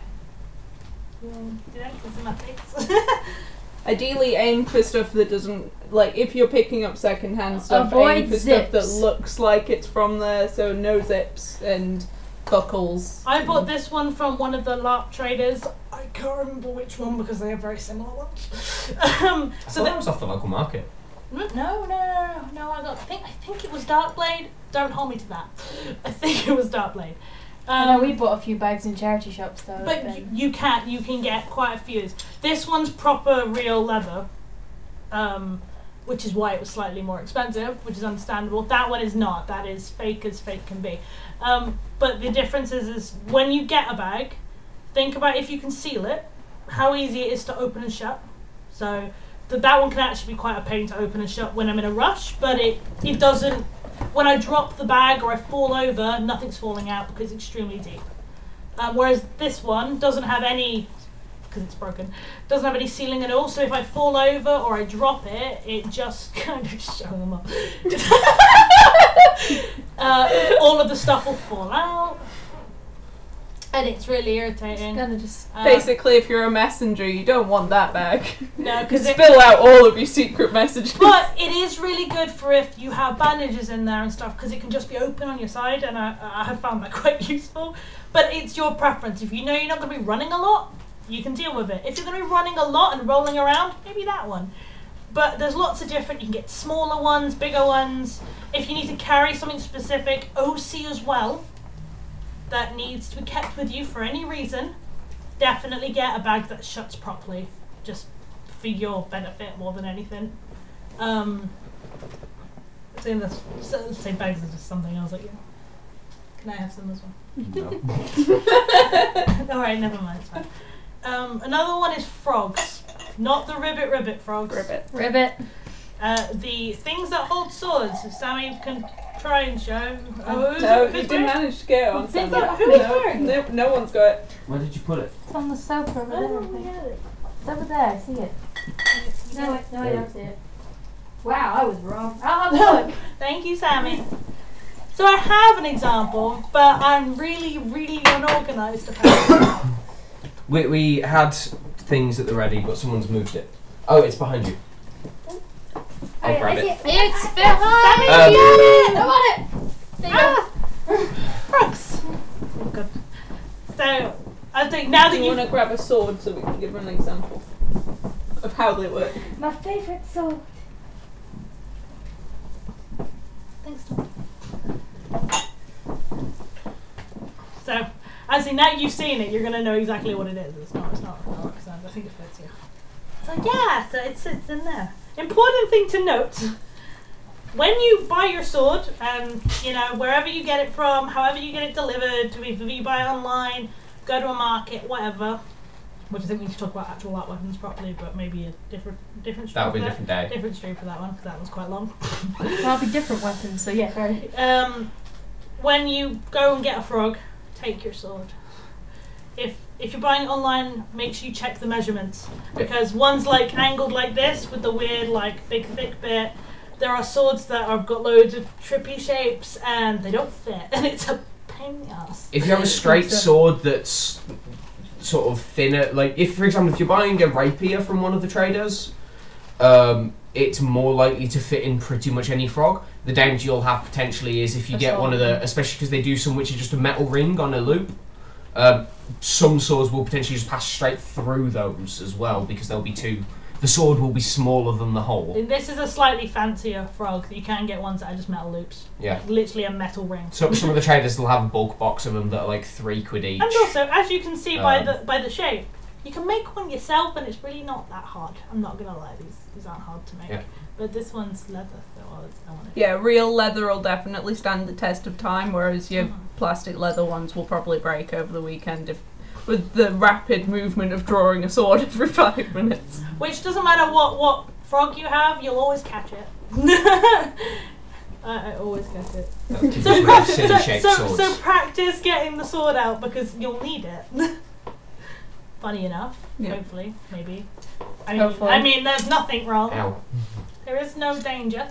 Did I kiss my face? Ideally, aim for stuff that doesn't, like, if you're picking up secondhand stuff, Avoid aim for zips. stuff that looks like it's from there, so no zips and buckles. I bought this one from one of the LARP traders. I can't remember which one because they have very similar ones. I So thought that was off the local market. no, I think it was Darkblade. Don't hold me to that. I think it was Darkblade. I know we bought a few bags in charity shops though. But then. you can get quite a few. This one's proper real leather, which is why it was slightly more expensive, which is understandable. That one is not. That is fake as fake can be. But the difference is when you get a bag, think about if you can seal it, how easy it is to open and shut. So that one can actually be quite a pain to open and shut when I'm in a rush, but it doesn't. When I drop the bag or I fall over, nothing's falling out because it's extremely deep. Whereas this one doesn't have any, because it's broken, doesn't have any sealing at all. So if I fall over or I drop it, it just kind of show them up. All of the stuff will fall out, and it's really irritating. Gonna just Basically, if you're a messenger, you don't want that bag. No, You because spill out all of your secret messages. But it is really good for if you have bandages in there and stuff, because it can just be open on your side, and I have found that quite useful. But it's your preference. If you know you're not going to be running a lot, you can deal with it. If you're going to be running a lot and rolling around, maybe that one. But there's lots of different, you can get smaller ones, bigger ones. If you need to carry something specific, OC as well, that needs to be kept with you for any reason, definitely get a bag that shuts properly, just for your benefit more than anything. Saying this, say bags is just something. I was like, yeah. Can I have some as well? No. All right, never mind. It's fine. Another one is frogs, not the ribbit frogs. ribbit. The things that hold swords. Sammy can try and show. No, you didn't manage to get it on Think Sunday. about who is wearing No one's got it. Where did you put it? It's on the sofa over there. I think. It's over there. I see it. No, I don't see it. Wow, I was wrong. I'll have a look. Thank you, Sammy. So I have an example, but I'm really, really unorganised about it. We had things at the ready, but someone's moved it. Oh, it's behind you. I'll grab it. It's behind Um, you. I want it. There you go. Frogs. Oh, God. So I think now Do that you you've want to grab a sword so we can give her an example of how they work? My favourite sword. Thanks, Tom. So, as in now you've seen it, you're gonna know exactly what it is. It's not rocket science. I think it fits you. So yeah, so it's in there. Important thing to note: when you buy your sword, and wherever you get it from, however you get it delivered, to if you buy it online, go to a market, whatever. Which I think we need to talk about actual art weapons properly, but maybe a different stream. That'll be a for different day. Different stream for that one because that one's quite long. That'll be different weapons. So yeah, very. When you go and get a frog, take your sword. If you're buying it online, make sure you check the measurements, because one's like angled like this with the weird like big thick bit. There are swords that have got loads of trippy shapes and they don't fit, and it's a pain in the ass. If you have a straight sword that's sort of thinner, like if, for example, if you're buying a rapier from one of the traders, it's more likely to fit in pretty much any frog. The danger you'll have potentially is if you get one of the, especially because they do some which are just a metal ring on a loop, some swords will potentially just pass straight through those as well, because they'll be the sword will be smaller than the hole. This is a slightly fancier frog. You can get ones that are just metal loops. Yeah. Literally a metal ring. So some of the traders will have a bulk box of them that are like £3 each. And also, as you can see by the shape, you can make one yourself, and it's really not that hard. I'm not gonna lie, these aren't hard to make. Yeah. But this one's leather, so I want it. Yeah, real leather will definitely stand the test of time, whereas your plastic leather ones will probably break over the weekend with the rapid movement of drawing a sword every 5 minutes. Which doesn't matter what frog you have, you'll always catch it. I always catch it. Silly shaped swords. So practice getting the sword out because you'll need it. funny enough. Yeah. Hopefully, maybe. Hopefully. I mean, there's nothing wrong. Ow. There is no danger.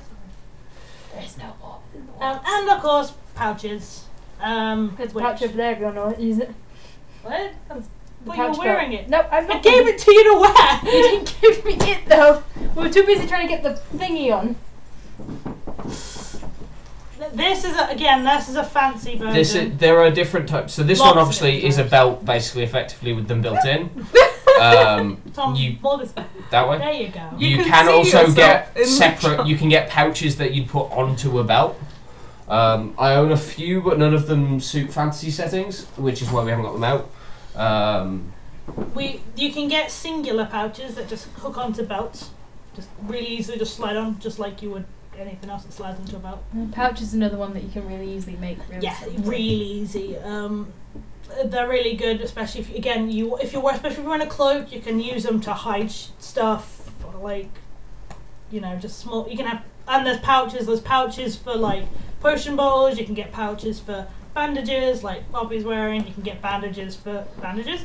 There's no more. And of course, pouches. There's a pouch over there if you want to use it. What? The Well, pouch you're wearing it. No, I'm I not. gave it to you to wear. You didn't give me it though. We were too busy trying to get the thingy on. This is a fancy version. There are different types. So this Lots one of obviously different is a types. belt, basically, effectively with them built in. Tom, you more this way. that way. There you go. You You can can see also yourself get in the separate. top. You can get pouches that you'd put onto a belt. I own a few, but none of them suit fantasy settings, which is why we haven't got them out. You can get singular pouches that just hook onto belts, just really easily just slide on, just like you would anything else that slides into a belt. Pouch is another one that you can really easily make. Really Yeah, simple. really easy. They're really good, especially if especially if you're wearing a cloak, you can use them to hide stuff, or like, just small. You can have, and there's pouches. There's pouches for like potion bottles. You can get pouches for bandages, like Poppy's wearing. You can get pouches. Pouches.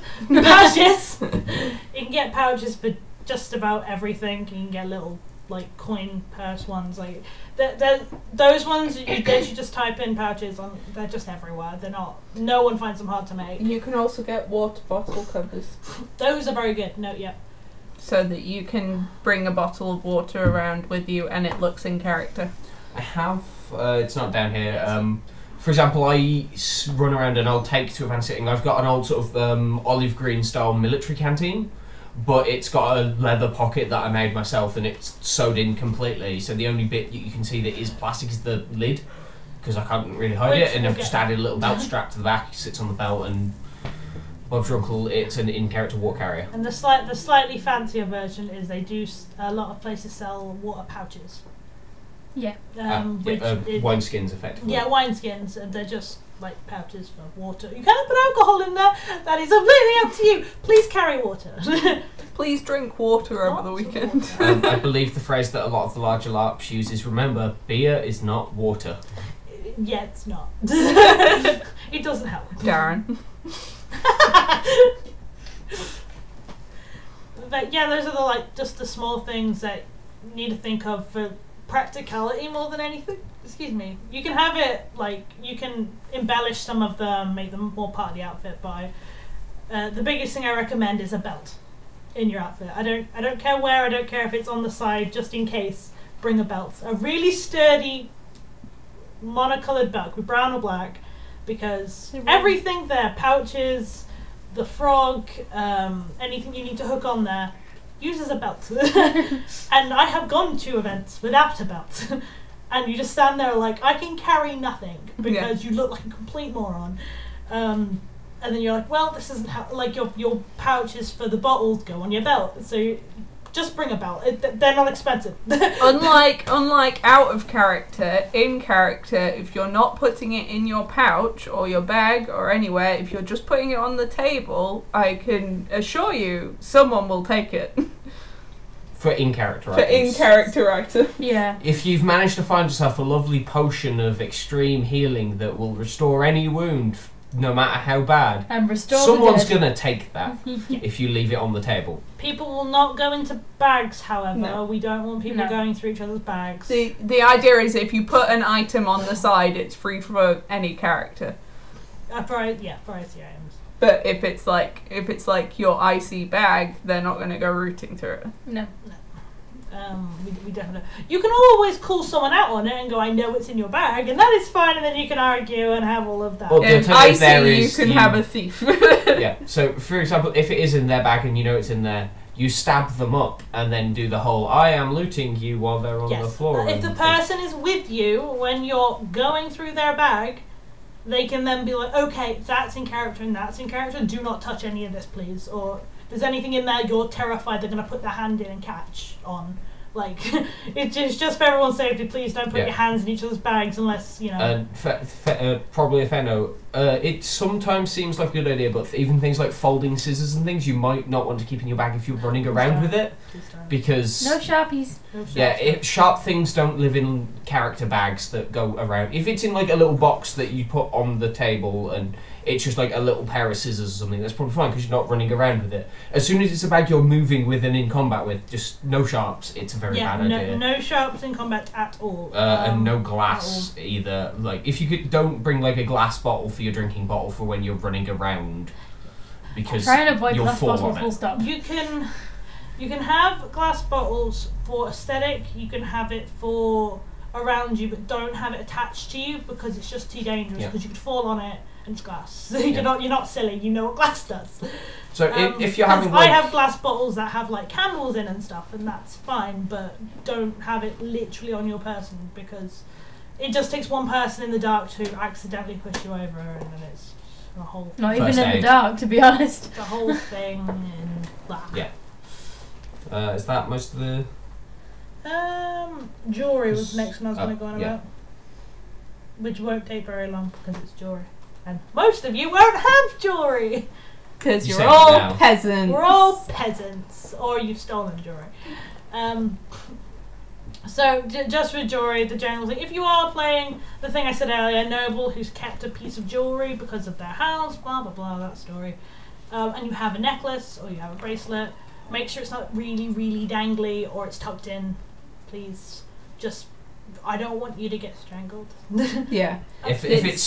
You can get pouches for just about everything. You can get little like coin purse ones, like those ones you should just type in pouches on. They're just everywhere. They're not. No one finds them hard to make. You can also get water bottle covers, Those are very good. No, yeah. so that you can bring a bottle of water around with you and it looks in character. I have. It's not down here. For example, I run around and I'll take to a fancy setting. I've got an old sort of olive green style military canteen, but it's got a leather pocket that I made myself and it's sewed in completely. So the only bit you can see that is plastic is the lid, because I can't really hide it. And I've just added a little belt strap to the back. It sits on the belt, and Bob's your uncle. It's an in-character war carrier. And the slightly fancier version is they do a lot of places sell water pouches. Yeah. Wineskins, effectively. Yeah, wineskins, and they're just like pouches for water. You can't put alcohol in there. That is completely up to you. Please carry water. Please drink water over the Lots of weekend. water. I believe the phrase that a lot of the larger LARPs use is, remember, beer is not water. Yeah, it's not. It doesn't help. Darren. But yeah, those are just the small things that you need to think of for practicality more than anything. Excuse me. You can have it you can embellish some of them, make them more part of the outfit by. The biggest thing I recommend is a belt in your outfit. I don't care where. I don't care if it's on the side. Just in case, bring a belt. A really sturdy, monocolored belt with brown or black, because everything there, pouches, the frog, anything you need to hook on there, uses a belt. And I have gone to events without a belt. And you just stand there like, I can carry nothing because you look like a complete moron. And then you're like, well, this isn't how, your pouches for the bottles go on your belt. So just bring a belt. They're not expensive. unlike out of character, in character, if you're not putting it in your pouch or your bag or anywhere, if you're just putting it on the table, I can assure you someone will take it. For in-character For items. in-character item. Yeah. If you've managed to find yourself a lovely potion of extreme healing that will restore any wound, no matter how bad, And restore someone's the dead. gonna take that if you leave it on the table. People will not go into bags, however. No. We don't want people No. going through each other's bags. The idea is if you put an item on the side, it's free for any character. Variety items. But if it's like your icy bag, they're not going to go rooting through it. No. We definitely. You can always call someone out on it and go, "I know it's in your bag," and that is fine. And then you can argue and have all of that. Well, the In alternative there icy, you is can you- have a thief. Yeah. So, for example, if it is in their bag and you know it's in there, you stab them up and then do the whole "I am looting you" while they're on the Yes. floor. If the and person is with you when you're going through their bag, they can then be like, "Okay, that's in character and that's in character. Do not touch any of this, please." Or if there's anything in there you're terrified they're going to put their hand in and catch on. It's just for everyone's safety. Please don't put Yeah. your hands in each other's bags unless you know. And probably a fair note. It sometimes seems like a good idea, but even things like folding scissors and things, you might not want to keep in your bag if you're running around with it, Please don't. because No Sharpies. No yeah, shots. sharp things don't live in character bags that go around. If it's in like a little box that you put on the table and it's just like a little pair of scissors or something, that's probably fine because you're not running around with it. As soon as it's a bag you're moving with and in combat with, just no sharps, it's a very bad idea. No sharps in combat at all. And no glass either. Like, if you could, don't bring like a glass bottle for your drinking bottle for when you're running around, because Try and avoid you'll glass fall bottles on full it. stop. You can have glass bottles for aesthetic. You can have it for around you, but don't have it attached to you because it's just too dangerous. Yeah. Because you could fall on it and it's glass. Yeah. You're not silly. You know what glass does. So if you're having, like, I have glass bottles that have like candles in and stuff, and that's fine. But don't have it literally on your person because it just takes one person in the dark to accidentally push you over, and then it's a whole. Not even First in the aid. dark, to be honest. The whole thing and that. Yeah. Is that most of the? Jewelry was the next one I was going to go on yeah. about, which won't take very long because it's jewelry, and most of you won't have jewelry. Because You you're say it all now. peasants. We're all peasants, or you've stolen jewelry. So just with jewelry, the general thing, if you are playing the thing I said earlier, noble who's kept a piece of jewelry because of their house, blah blah blah, that story, and you have a necklace or you have a bracelet, make sure it's not really really dangly or it's tucked in, please. Just, I don't want you to get strangled. Yeah. If it's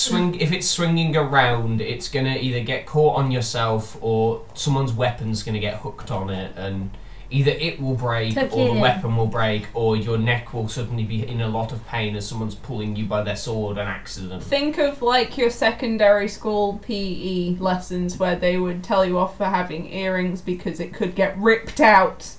swinging around, it's gonna either get caught on yourself or someone's weapon's gonna get hooked on it, and either it will break Tuck or it the in. weapon will break, or your neck will suddenly be in a lot of pain as someone's pulling you by their sword, an accident. Think of like your secondary school PE lessons where they would tell you off for having earrings because it could get ripped out.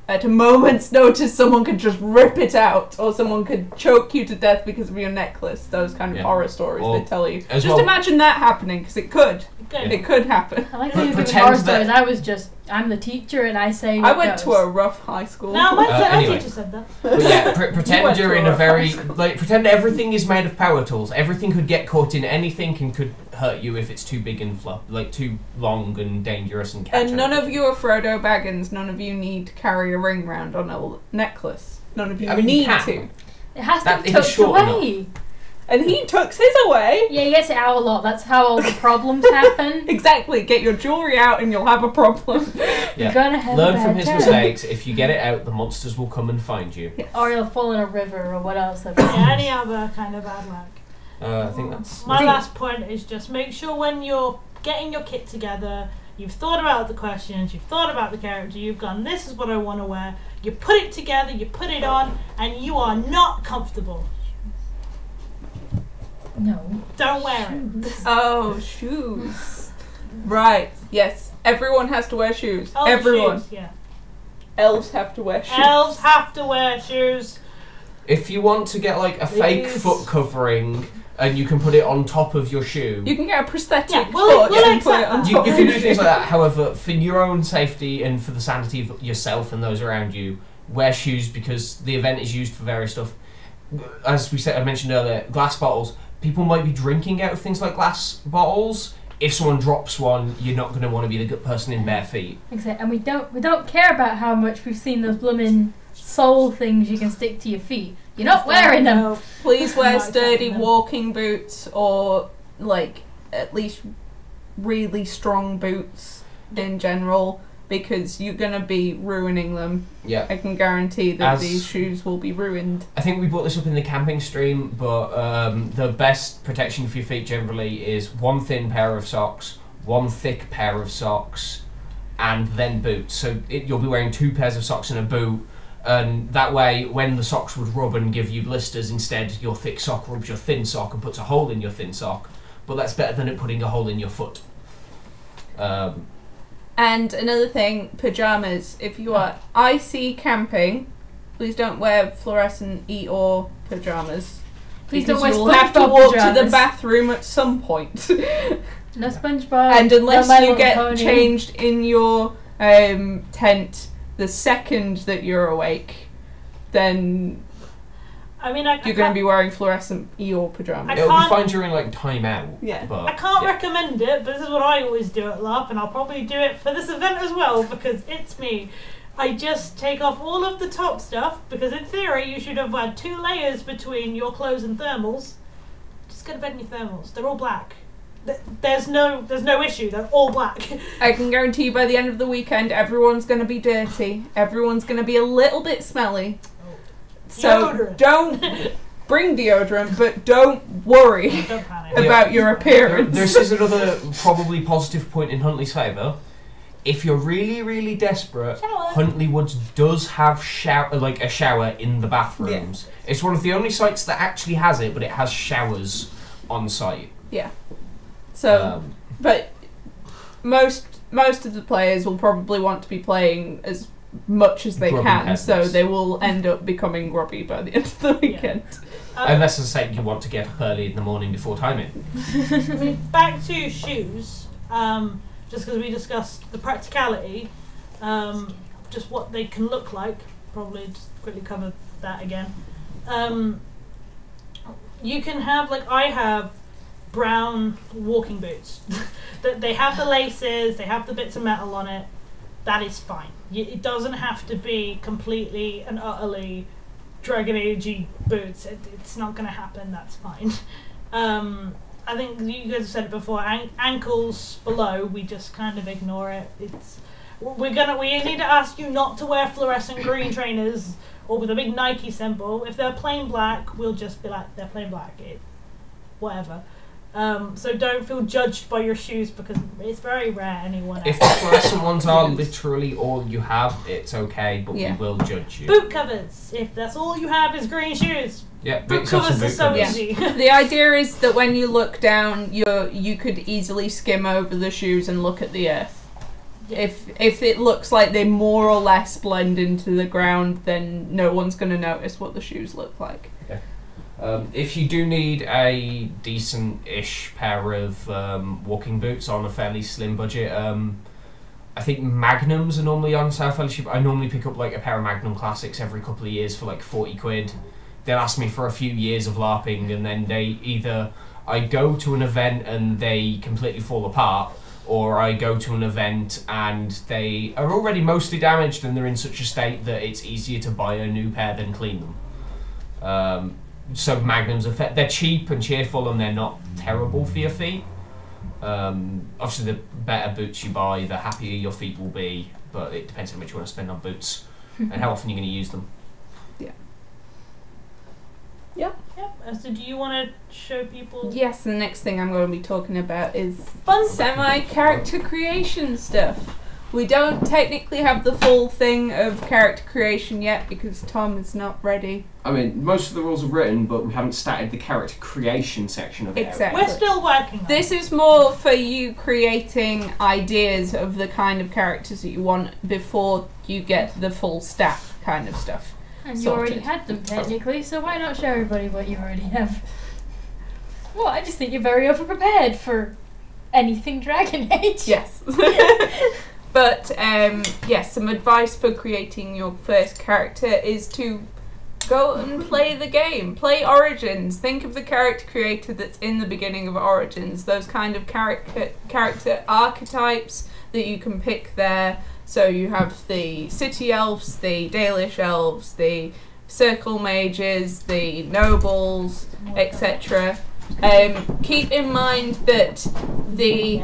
At a moment's notice, someone could just rip it out, or someone could choke you to death because of your necklace. Those kind of Yeah. horror stories Or they tell you. as Just well- imagine that happening, because it could. Good. It could happen. I like Pre- how you're giving pretend horror that- stories. I'm the teacher and I say I what went goes. to a rough high school. No, my Anyway. teacher said that. But yeah, You pretend went you're to in a a very high school. like pretend everything is made of power tools. Everything could get caught in anything and could hurt you if it's too big and like too long and dangerous and catch. And none of anything. you are Frodo Baggins. None of you need to carry a ring round on a necklace. None of you I mean, you need can. to. It has That- to be if it's tucked short away. And he tucks his away. Yeah, he gets it out a lot. That's how all the problems happen. Exactly. Get your jewellery out and you'll have a problem. Yeah. You're gonna have Learn a bad from his time. mistakes. If you get it out, the monsters will come and find you. Or you'll fall in a river or what else. Yeah, any other kind of bad luck. I think that's. My last point is just make sure when you're getting your kit together, you've thought about the questions, you've thought about the character, you've gone, this is what I want to wear. You put it together, you put it on, and you are not comfortable. No. Don't wear it. Oh, shoes. Right. Yes. Everyone has to wear shoes. Oh, Everyone. shoes, yeah. Elves have to wear shoes. Elves have to wear shoes. If you want to get like a fake Please. foot covering and you can put it on top of your shoe, You can get a prosthetic Yeah, we'll foot and put it accept on that. you top. can do things like that. However, for your own safety and for the sanity of yourself and those around you, wear shoes because the event is used for various stuff. As we said, I mentioned earlier, glass bottles. People might be drinking out of things like glass bottles. If someone drops one, you're not going to want to be the good person in bare feet. Exactly. And we don't care about how much we've seen those blooming soul things you can stick to your feet. You're not wearing them. No. Please wear Not sturdy accepting them. walking boots or, like, at least really strong boots in general because you're going to be ruining them. Yeah. I can guarantee that As- these shoes will be ruined. I think we brought this up in the camping stream, but the best protection for your feet generally is one thin pair of socks, one thick pair of socks, and then boots. So you'll be wearing 2 pairs of socks and a boot, and that way when the socks would rub and give you blisters, instead your thick sock rubs your thin sock and puts a hole in your thin sock. But that's better than it putting a hole in your foot. And another thing, pyjamas. If you are icy camping, please don't wear fluorescent Eeyore pyjamas. Please because don't wear you'll have to SpongeBob walk to the pyjamas. bathroom at some point. No SpongeBob. And unless no My you Little get Pony. changed in your tent the second that you're awake, then I mean, I you're going to be wearing fluorescent Eeyore pyjamas. I It'll be can't- fine during like time out. Yeah. But, I can't yeah. recommend it, but this is what I always do at LARP, and I'll probably do it for this event as well, because it's me. I just take off all of the top stuff, because in theory you should have had 2 layers between your clothes and thermals. Just go to bed in your thermals. They're all black. there's no issue. They're all black. I can guarantee you by the end of the weekend, everyone's going to be dirty. Everyone's going to be a little bit smelly. So Deodorant. don't bring deodorant, but don't worry Don't panic. about your appearance. This is another probably positive point in Huntley's favour. If you're really, really desperate, Shower. Huntley Woods does have a shower in the bathrooms. It's one of the only sites that actually has it, but it has showers on site. So, but most of the players will probably want to be playing as much as they Grubby can, peasants. so they will end up becoming grubby by the end of the weekend. Unless, as I say, you want to get up early in the morning before timing. I mean, back to shoes. Just because we discussed the practicality, just what they can look like. Probably just quickly cover that again. You can have, like I have, brown walking boots. They have the laces, they have the bits of metal on it. That is fine. It doesn't have to be completely and utterly Dragon Age-y boots. It's not going to happen. That's fine. I think you guys have said it before. Ankles below, we just kind of ignore it. We need to ask you not to wear fluorescent green trainers or with a big Nike symbol. If they're plain black, we'll just be like, they're plain black. Whatever. So don't feel judged by your shoes because it's very rare anyone else. If the fluorescent ones are literally all you have, it's okay, but we will judge you. Boot covers. If that's all you have is green shoes. Yeah, Boot get yourself some covers are boot so covers. easy. The idea is that when you look down, you could easily skim over the shoes and look at the earth. If it looks like they more or less blend into the ground, then no one's going to notice what the shoes look like. If you do need a decent-ish pair of walking boots on a fairly slim budget, I think Magnums are normally on South Fellowship. I normally pick up like a pair of Magnum Classics every couple of years for like 40 quid. They'll ask me for a few years of LARPing, and then I go to an event and they completely fall apart, or I go to an event and they are already mostly damaged and they're in such a state that it's easier to buy a new pair than clean them. So Magnums they're cheap and cheerful and they're not terrible for your feet. Obviously, the better boots you buy, the happier your feet will be. But it depends how much you want to spend on boots and how often you're going to use them. Yep. So do you want to show people? Yes, the next thing I'm going to be talking about is Fun semi-character creation stuff. We don't technically have the full thing of character creation yet because Tom is not ready. I mean, most of the rules are written, but we haven't started the character creation section of it. Exactly. We're still working on This it. is more for you creating ideas of the kind of characters that you want before you get the full stack kind of stuff. And you Sorted. already had them technically, so why not show everybody what you already have? Well, I just think you're very overprepared for anything Dragon Age. Yes. But, yes, some advice for creating your first character is to go and play the game. Play Origins. Think of the character creator that's in the beginning of Origins. Those kind of character archetypes that you can pick there. So you have the city elves, the Dalish elves, the circle mages, the nobles, etc. Keep in mind that the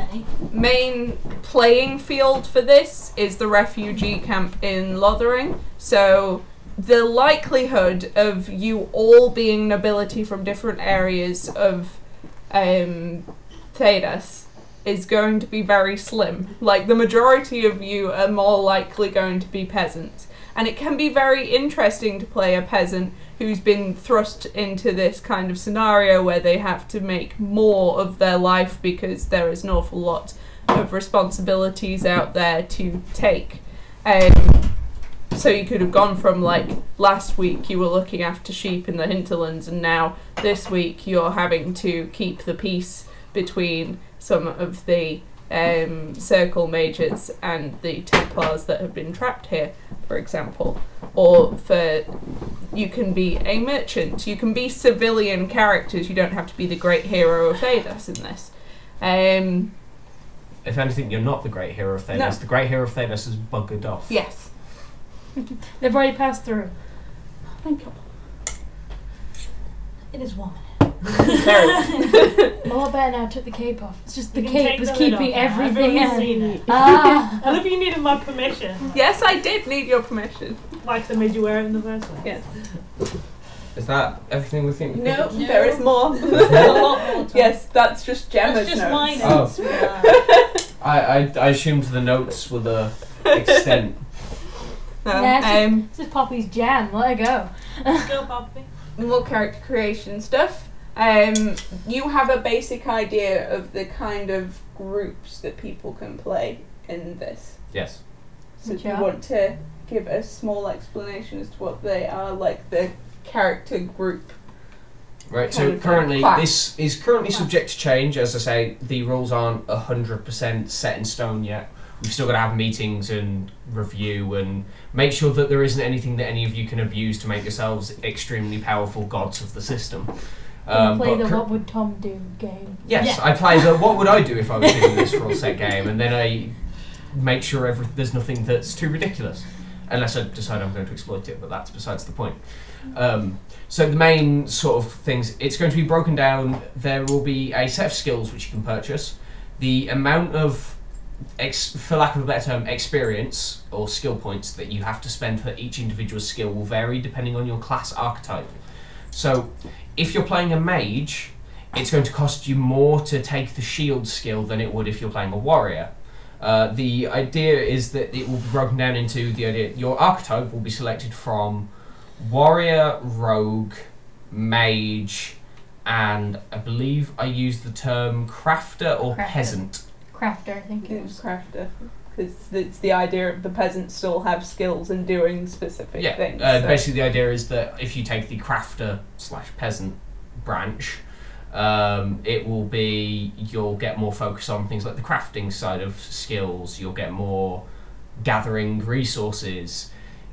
main playing field for this is the refugee camp in Lothering. So the likelihood of you all being nobility from different areas of Thedas is going to be very slim. Like, the majority of you are more likely going to be peasants. And it can be very interesting to play a peasant who's been thrust into this kind of scenario where they have to make more of their life because there is an awful lot of responsibilities out there to take. So you could have gone from, like, last week you were looking after sheep in the hinterlands, and now this week you're having to keep the peace between some of the circle mages and the Templars that have been trapped here, for example. Or you can be a merchant, you can be civilian characters, you don't have to be the great hero of Thedas in this. If anything, you're not the great hero of Thedas. No. The great hero of Thedas is buggered off. Yes. They've already passed through. Thank you. It is 1 minute. A lot better now. I took the cape off. It's just the You can cape take was the hood keeping off now. everything Everyone's out. seen it. Ah. I love you needed my permission. Yes, I did need your permission. Like they made you wear it in the first place. Yes. Is that everything we think? No, No. there is more. There's a lot more to Yes, that's just Gemma's That's just notes. my Oh. notes. Yeah. I assumed the notes were the extent. No, Yeah, This is Poppy's jam. Let her go. Go, Poppy. more character creation stuff. You have a basic idea of the kind of groups that people can play in this. Yes. So Which do you are? want to give a small explanation as to what they are, like the character group? Right, Kind so of currently, class. this is currently subject to change. As I say, the rules aren't 100% set in stone yet. We've still got to have meetings and review and make sure that there isn't anything that any of you can abuse to make yourselves extremely powerful gods of the system. Play but the What Would Tom Do game. Yes, Yeah. I play the what would I do if I was doing this rule set game, and then I make sure there's nothing that's too ridiculous, unless I decide I'm going to exploit it, but that's besides the point. So the main sort of things, it's going to be broken down. There will be a set of skills which you can purchase. The amount of, for lack of a better term, experience or skill points that you have to spend for each individual skill will vary depending on your class archetype. So if you're playing a mage, it's going to cost you more to take the shield skill than it would if you're playing a warrior. The idea is that it will be broken down into the idea your archetype will be selected from warrior, rogue, mage, and I believe I used the term crafter or Crafter. peasant. Crafter, I think it It was was. crafter. Because it's the idea of the peasants still have skills in doing specific Yeah, things. So- basically the idea is that if you take the crafter / peasant branch, it will be, you'll get more focus on things like the crafting side of skills, you'll get more gathering resources.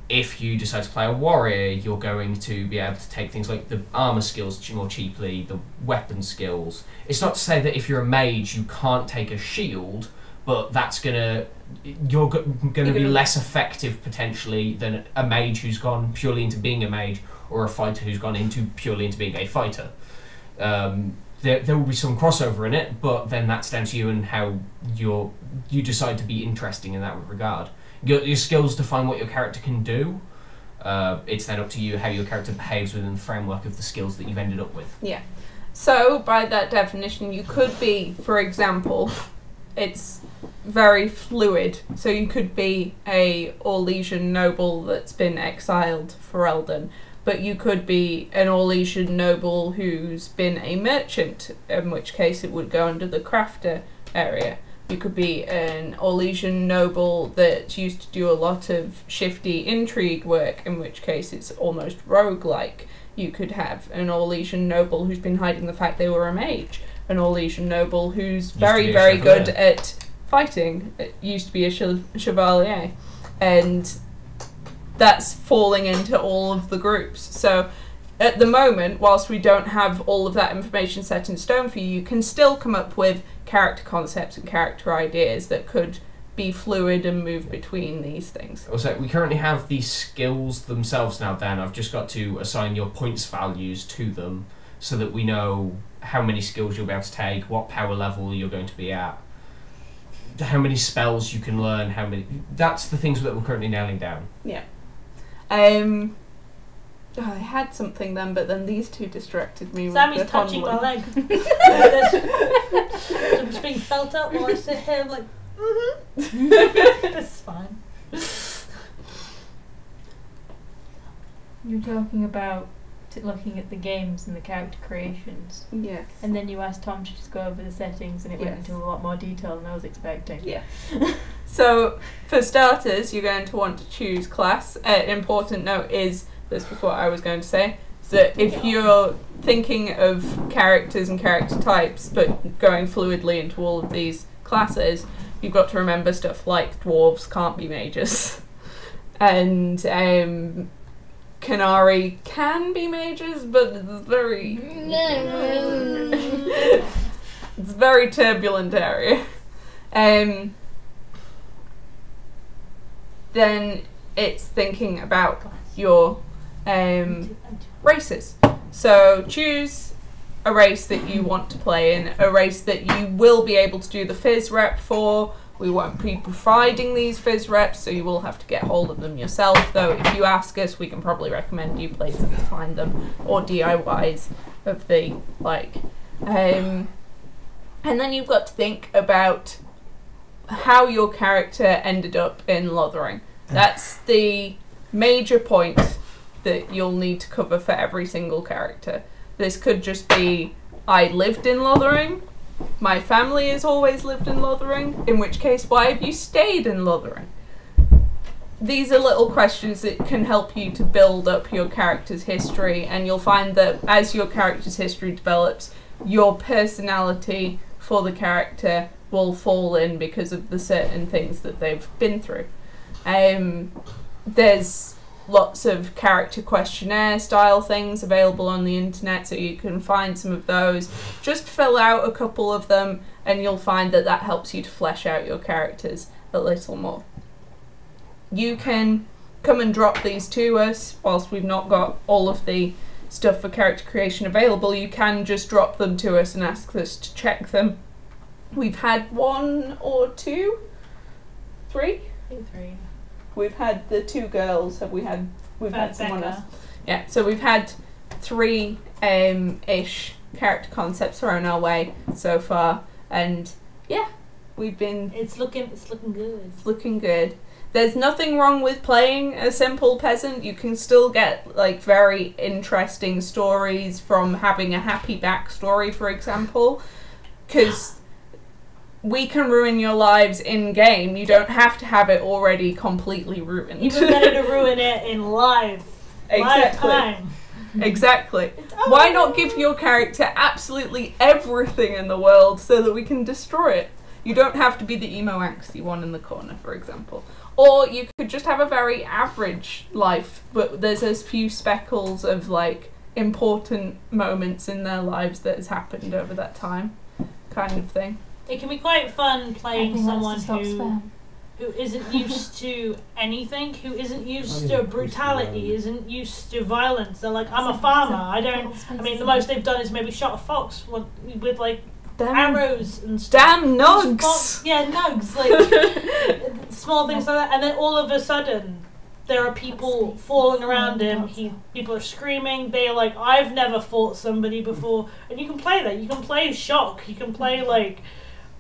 If you decide to play a warrior, you're going to be able to take things like the armor skills more cheaply, the weapon skills. It's not to say that if you're a mage you can't take a shield, but that's gonna, you're gonna be less effective potentially than a mage who's gone purely into being a mage, or a fighter who's gone into purely into being a fighter. There will be some crossover in it, but then that's down to you and how you decide to be interesting in that regard. Your skills define what your character can do. It's then up to you how your character behaves within the framework of the skills that you've ended up with. Yeah. So, by that definition, you could be, for example, it's very fluid. So you could be a Orlesian noble that's been exiled for Eldon, but you could be an Orlesian noble who's been a merchant, in which case it would go under the crafter area. You could be an Orlesian noble that used to do a lot of shifty intrigue work, in which case it's almost roguelike. You could have an Orlesian noble who's been hiding the fact they were a mage. An Orlesian noble who's to very, be a very good chevalier. at fighting. It used to be a chevalier. And that's falling into all of the groups. So at the moment, whilst we don't have all of that information set in stone for you, you can still come up with character concepts and character ideas that could be fluid and move between these things. Also, we currently have the skills themselves now, Dan. I've just got to assign your points values to them so that we know how many skills you'll be able to take, what power level you're going to be at, how many spells you can learn, how many... That's the things that we're currently nailing down. Yeah. I had something then, but then these two distracted me. Sammy's with the touching my fondling. leg. I'm just being felt up while I sit here like, this is fine. You're talking about looking at the games and the character creations, Yes. and then you asked Tom to just go over the settings, and it went Yes. into a lot more detail than I was expecting. Yeah. So, for starters, you're going to want to choose class. An important note is, this was what I was going to say, is that if you're thinking of characters and character types, but going fluidly into all of these classes, you've got to remember stuff like dwarves can't be mages. And Canary can be mages, but it's very... it's a very turbulent area. Then it's thinking about your races. So choose a race that you want to play in, a race that you will be able to do the Fizz rep for. We won't be providing these Fizz reps, so you will have to get hold of them yourself, though if you ask us, we can probably recommend you places to find them, or DIYs of the like. And then you've got to think about how your character ended up in Lothering. That's the major point that you'll need to cover for every single character. This could just be, I lived in Lothering, my family has always lived in Lothering, in which case, why have you stayed in Lothering? These are little questions that can help you to build up your character's history, and you'll find that as your character's history develops, your personality for the character will fall in because of the certain things that they've been through. There's lots of character questionnaire style things available on the internet, so you can find some of those. Just fill out a couple of them and you'll find that that helps you to flesh out your characters a little more. You can come and drop these to us whilst we've not got all of the stuff for character creation available. You can just drop them to us and ask us to check them. We've had 1 or 2? 3? I think 3. We've had the 2 girls. We've had someone Becca. else. Yeah, so we've had 3 ish character concepts thrown our way so far, and yeah, we've been It's looking good. it's looking good. There's nothing wrong with playing a simple peasant. You can still get like very interesting stories from having a happy backstory, for example, because we can ruin your lives in game. You don't have to have it already completely ruined. Even better to ruin it in live time. Exactly. Why not give your character absolutely everything in the world so that we can destroy it? You don't have to be the emo angsty one in the corner, for example. Or you could just have a very average life, but there's a few speckles of like important moments in their lives that has happened over that time, kind of thing. It can be quite fun playing someone who spam. isn't used to anything, who isn't used to brutality, isn't used to violence. They're like, I'm a farmer. I mean, the most they've done is maybe shot a fox with like arrows and stuff. Damn nugs! Yeah, nugs. Like small things like that. And then all of a sudden, there are people falling around him. People are screaming. They're like, I've never fought somebody before. And you can play that. You can play shock. You can play like,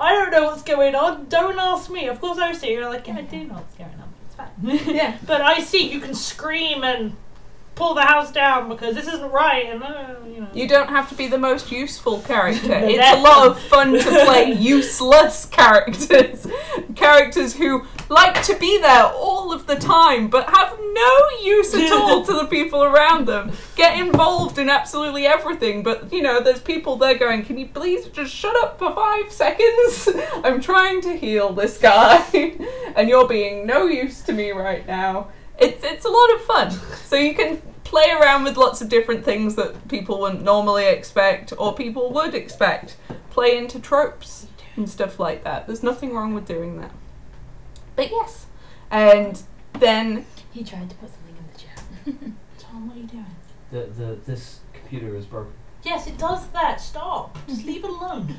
I don't know what's going on. Don't ask me. Of course I see. You're like, yeah, I do know what's going on. It's fine. Yeah. But I see you can scream and pull the house down because this isn't right. And you know. You don't have to be the most useful character. It's a lot of fun to play useless characters. Characters who like to be there all of the time but have no use at all to the people around them. Get involved in absolutely everything, but you know, there's people there going, can you please just shut up for 5 seconds? I'm trying to heal this guy and you're being no use to me right now. It's a lot of fun. So you can play around with lots of different things that people wouldn't normally expect or people would expect. Play into tropes and stuff like that. There's nothing wrong with doing that. But yes. And then He tried to put something in the chat. Tom, what are you doing? This computer is broken. Yes, it does that. Stop. Just leave it alone.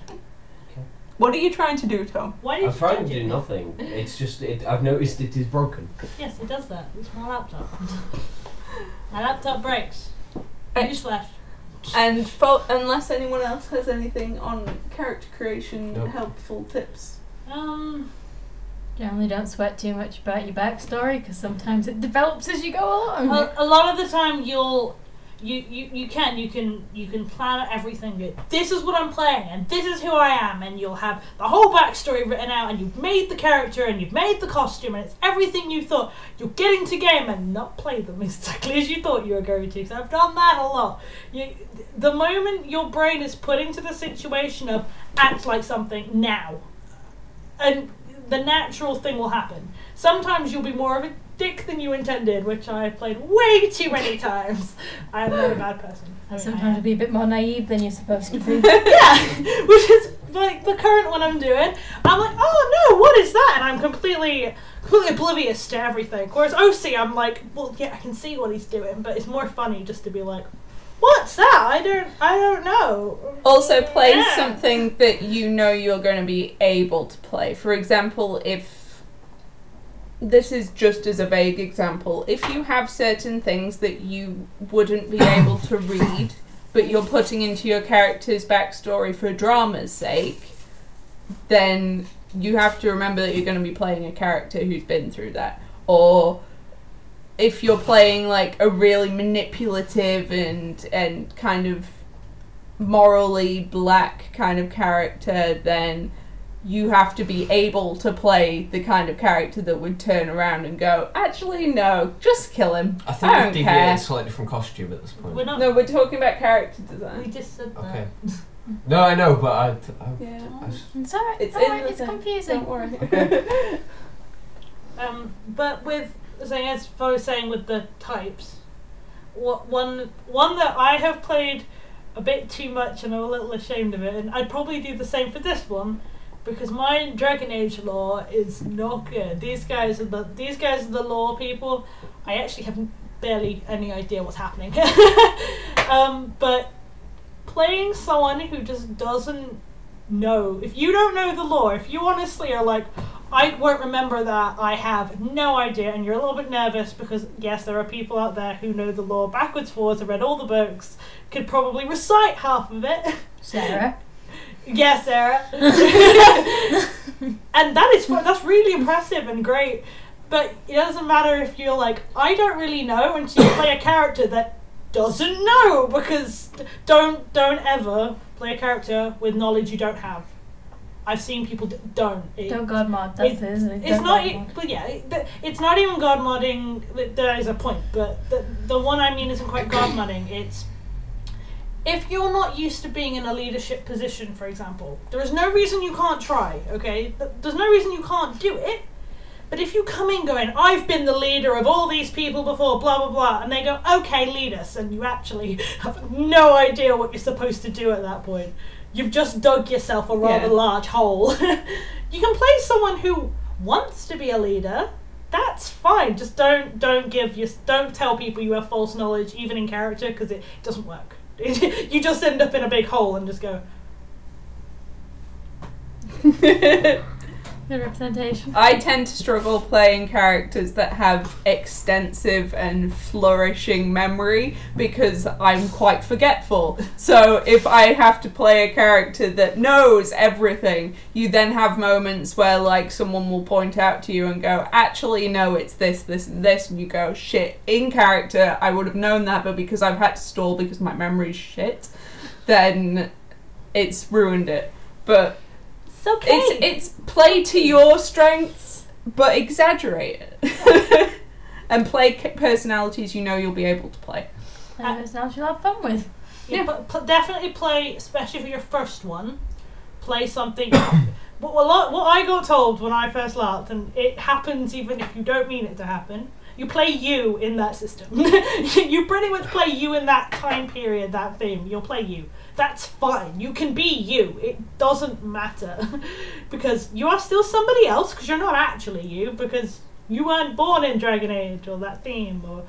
what are you trying to do, Tom? Why did I'm you trying to change do it? nothing. It's just I've noticed it is broken. Yes, it does that. It's my laptop. My laptop breaks. Uh, Newsflash. And unless anyone else has anything on character creation Nope. helpful tips. Generally, don't sweat too much about your backstory because sometimes it develops as you go along. A lot of the time you can plan out everything. This is what I'm playing and this is who I am, and you'll have the whole backstory written out, and you've made the character and you've made the costume, and it's everything you thought. You'll get into game and not play them exactly as you thought you were going to. So I've done that a lot. The moment your brain is put into the situation of act like something now, and the natural thing will happen. Sometimes you'll be more of a dick than you intended, which I've played way too many times. I'm not a bad person. I mean, Sometimes you'll be a bit more naive than you're supposed to be. yeah, which is like the current one I'm doing. I'm like, oh no, what is that? And I'm completely oblivious to everything. Whereas OC, I'm like, well, yeah, I can see what he's doing, but it's more funny just to be like, What's that? I don't know. Also, play Yeah. something that you know you're going to be able to play. For example, if this is just as a vague example, if you have certain things that you wouldn't be able to read, but you're putting into your character's backstory for drama's sake, then you have to remember that you're going to be playing a character who's been through that. Or if you're playing like a really manipulative and kind of morally black kind of character, then you have to be able to play the kind of character that would turn around and go, actually no, just kill him. I think I we've don't deviated care. a slightly different costume at this point. We're not. No, we're talking about character We design. just said that. Okay. No, I know, but I Yeah. It's alright. It's It's, in the it's thing. confusing. Don't worry. But with saying, as I was saying with the types, one that I have played a bit too much and I'm a little ashamed of it, and I'd probably do the same for this one, because my Dragon Age lore is not good. These guys are the lore people. I actually have barely any idea what's happening. But playing someone who just doesn't know, if you don't know the lore, if you honestly are like, I won't remember that, I have no idea, and you're a little bit nervous because, yes, there are people out there who know the lore backwards, forwards, have read all the books, could probably recite half of it. Sarah. Yes, Sarah. And that's really impressive and great, but it doesn't matter if you're like, I don't really know, and so you play a character that doesn't know, because don't ever play a character with knowledge you don't have. I've seen people don't. Don't god mod. That's it, isn't it? It's Don't not, god mod. but yeah, it's not even god modding. There is a point, but the one I mean isn't quite god modding. It's if you're not used to being in a leadership position, for example, there is no reason you can't try. Okay, there's no reason you can't do it. But if you come in going, I've been the leader of all these people before, blah blah blah, and they go, okay, lead us, and you actually have no idea what you're supposed to do at that point. You've just dug yourself a rather large hole. You can play someone who wants to be a leader. That's fine. Just don't tell people you have false knowledge, even in character, because it doesn't work. You just end up in a big hole and just go. Good representation. I tend to struggle playing characters that have extensive and flourishing memory because I'm quite forgetful. So if I have to play a character that knows everything, you then have moments where like someone will point out to you and go, actually no, it's this, this and this, and you go, shit, in character I would have known that, but because I've had to stall because my memory's shit, then it's ruined it. But It's okay. it's play to your strengths, but exaggerate it. And play personalities you know you'll be able to play. And it's now you'll have fun with. Yeah, but definitely play, especially for your first one, play something. What I got told when I first LARPed, and it happens even if you don't mean it to happen, you play you in that system. You pretty much play you in that time period, that theme. You'll play you. That's fine. You can be you. It doesn't matter. Because you are still somebody else, because you're not actually you, because you weren't born in Dragon Age or that theme or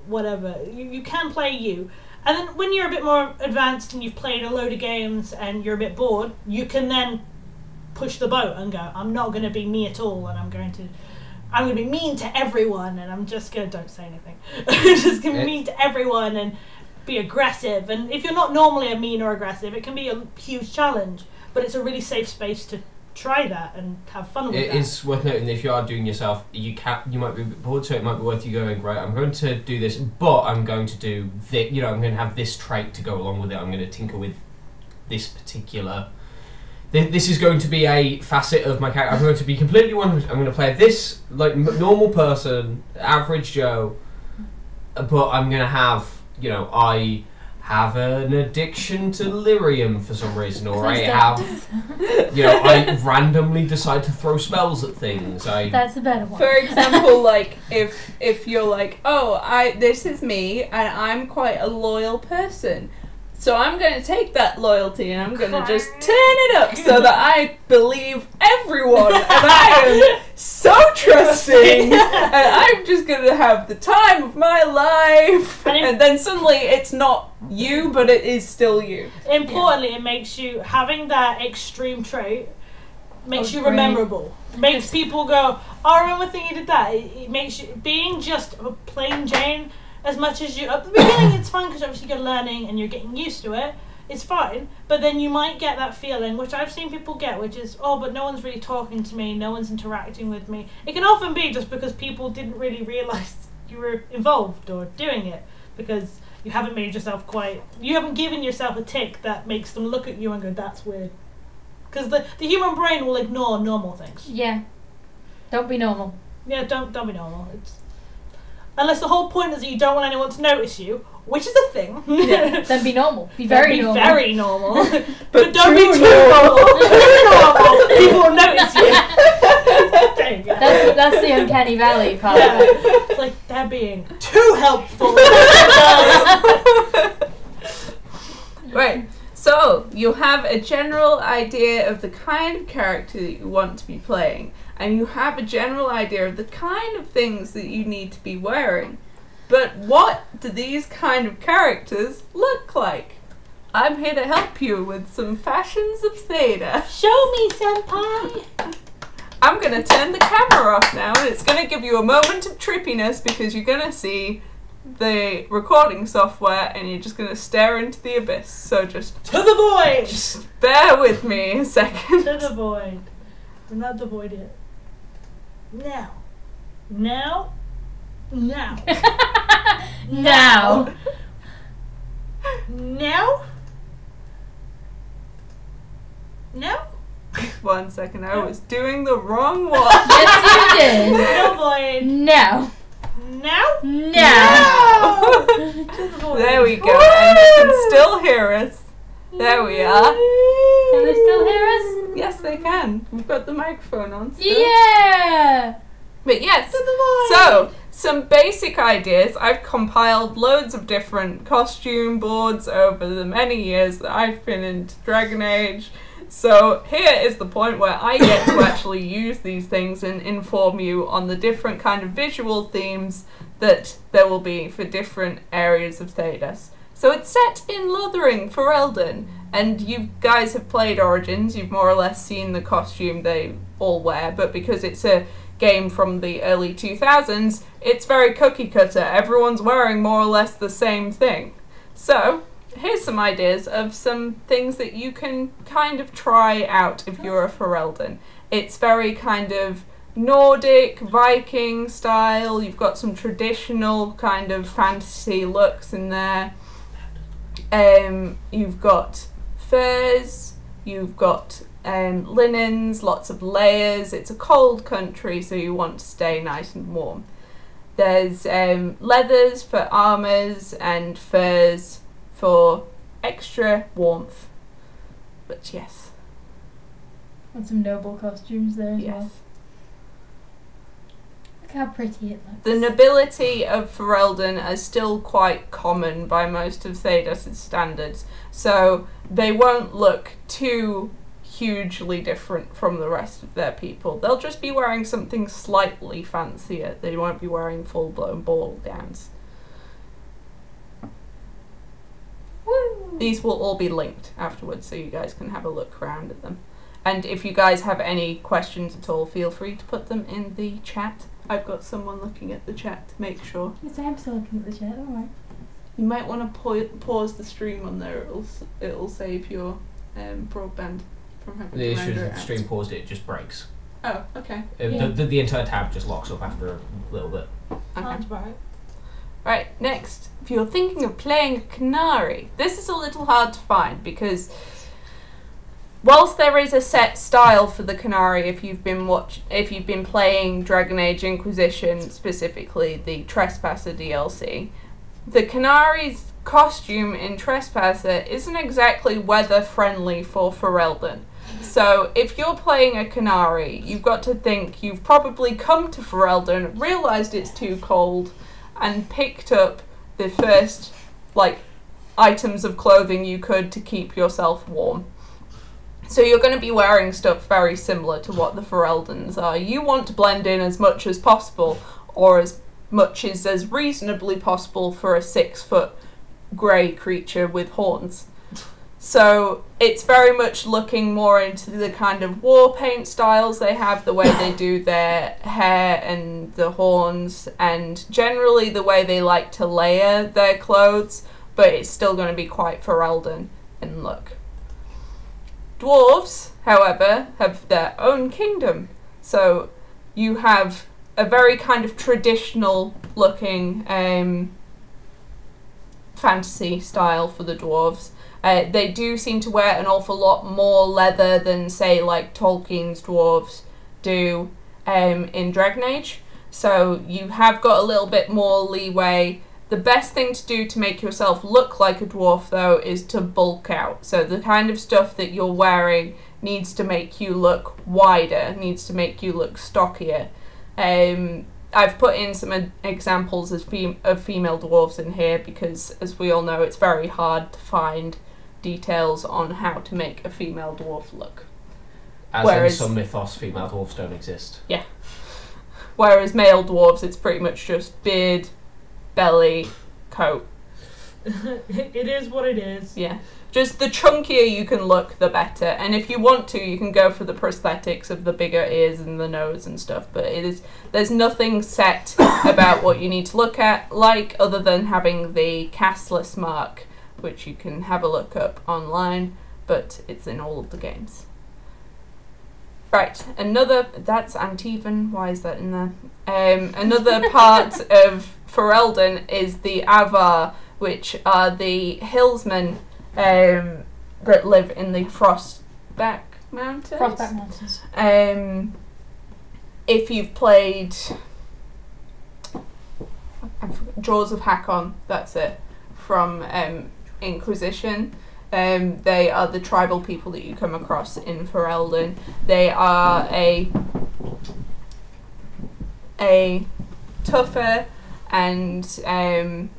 whatever. You can play you. And then when you're a bit more advanced and you've played a load of games and you're a bit bored, you can then push the boat and go, I'm not going to be me at all, and I'm going to be mean to everyone, and I'm just going to, don't say anything. Just going to be mean to everyone and be aggressive. And if you're not normally a mean or aggressive, it can be a huge challenge, but it's a really safe space to try that and have fun with It that. is worth noting that if you are doing yourself, you might be a bit bored, so it might be worth you going, right, I'm going to do this, but I'm going to do this, I'm going to have this trait to go along with it, I'm going to tinker with this particular... This is going to be a facet of my character. I'm going to be completely 100%. I'm going to play this like normal person, average Joe, but I'm going to have, I have an addiction to lyrium for some reason, or I have, I randomly decide to throw spells at things. That's a better one. For example, like if you're like, oh, this is me and I'm quite a loyal person. So I'm going to take that loyalty and I'm going to just turn it up so that I believe everyone and I am so trusting and I'm just going to have the time of my life. And then suddenly it's not you, but it is still you. Importantly, it makes you, having that extreme trait, makes you great. rememberable. Makes people go, oh, I remember when you did that. It makes you, being just a plain Jane, as much as you, at the beginning it's fun because obviously you're learning and you're getting used to it, it's fine, but then you might get that feeling, which I've seen people get, which is, oh, but no one's really talking to me, no one's interacting with me. It can often be just because people didn't really realise you were involved or doing it, because you haven't made yourself you haven't given yourself a tick that makes them look at you and go, that's weird. Because the human brain will ignore normal things. Yeah. Don't be normal. Yeah, don't be normal. Unless the whole point is that you don't want anyone to notice you, which is a thing. Yeah. Then be normal. Be very normal. Very normal. But don't be too normal. Too normal. People will notice you. There you go. That's the uncanny valley part. Yeah. It's like they're being too helpful. Right. So, you have a general idea of the kind of character that you want to be playing, and you have a general idea of the kind of things that you need to be wearing. But what do these kind of characters look like? I'm here to help you with some fashions of Theta. Show me, senpai. I'm going to turn the camera off now, and it's going to give you a moment of trippiness because you're going to see the recording software and you're just going to stare into the abyss. So just To the void. Just bear with me a second. To the void. We're not the void yet. Now. Now. Now. Now. Now. Now. 1 second, I was doing the wrong one. Yes, you did. No void. Now. Now. Now. To the void. There we go, and you can still hear us. There we are. Can they still hear us? Yes, they can. We've got the microphone on still. Yeah. But yes, To the void. so some basic ideas. I've compiled loads of different costume boards over the many years that I've been into Dragon Age. So here is the point where I get to actually use these things and inform you on the different kind of visual themes that there will be for different areas of Thedas. So it's set in Lothering, Ferelden, and you guys have played Origins, you've more or less seen the costume they all wear, but because it's a game from the early 2000s, it's very cookie cutter. Everyone's wearing more or less the same thing. So here's some ideas of some things that you can kind of try out if you're a Ferelden. It's very kind of Nordic, Viking style. You've got some traditional kind of fantasy looks in there. You've got furs, you've got linens, lots of layers. It's a cold country, so you want to stay nice and warm. There's leathers for armours and furs for extra warmth. But yes. And some noble costumes there as Yes. well. Look how pretty it looks. The nobility of Ferelden is still quite common by most of Thedas' standards, so they won't look too hugely different from the rest of their people. They'll just be wearing something slightly fancier. They won't be wearing full-blown ball gowns. Woo. These will all be linked afterwards, so you guys can have a look around at them. And if you guys have any questions at all, feel free to put them in the chat. I've got someone looking at the chat to make sure. Yes, I am still looking at the chat, alright. You might want to pause the stream on there. It'll save your broadband from having The to issue is render with it the out. stream paused, it just breaks. Oh, okay. Yeah. The entire tab just locks up after a little bit. Okay. Sounds right. Right, next. If you're thinking of playing a Canary, this is a little hard to find because whilst there is a set style for the Canary, if you've been playing Dragon Age Inquisition, specifically the Trespasser DLC, the Canary's costume in Trespasser isn't exactly weather friendly for Ferelden. So if you're playing a Canary, you've got to think you've probably come to Ferelden, realised it's too cold, and picked up the first, items of clothing you could to keep yourself warm. So you're going to be wearing stuff very similar to what the Fereldans are. You want to blend in as much as possible, or as much as reasonably possible for a 6-foot grey creature with horns. So it's very much looking more into the kind of war paint styles they have, the way they do their hair and the horns, and generally the way they like to layer their clothes, but it's still going to be quite Ferelden in look. Dwarves, however, have their own kingdom. So you have a very kind of traditional looking fantasy style for the dwarves. They do seem to wear an awful lot more leather than, say, like Tolkien's dwarves do in Dragon Age. So you have got a little bit more leeway. The best thing to do to make yourself look like a dwarf, though, is to bulk out. So the kind of stuff that you're wearing needs to make you look wider, needs to make you look stockier. I've put in some examples of female dwarves in here because, as we all know, it's very hard to find details on how to make a female dwarf look. As Whereas- in some mythos, female dwarfs don't exist. Whereas male dwarves, it's pretty much just beard, belly, coat. It is what it is. Yeah. Just the chunkier you can look, the better. And if you want to, you can go for the prosthetics of the bigger ears and the nose and stuff. But there's nothing set about what you need to look at, like other than having the castless mark, which you can have a look up online, but it's in all of the games. Right, that's Antivan, why is that in there? Another part of Ferelden is the Avar, which are the hillsmen that live in the Frostback Mountains. Frostback Mountains. If you've played Jaws of Hakon, that's it, from Inquisition. They are the tribal people that you come across in Ferelden. They are a tougher and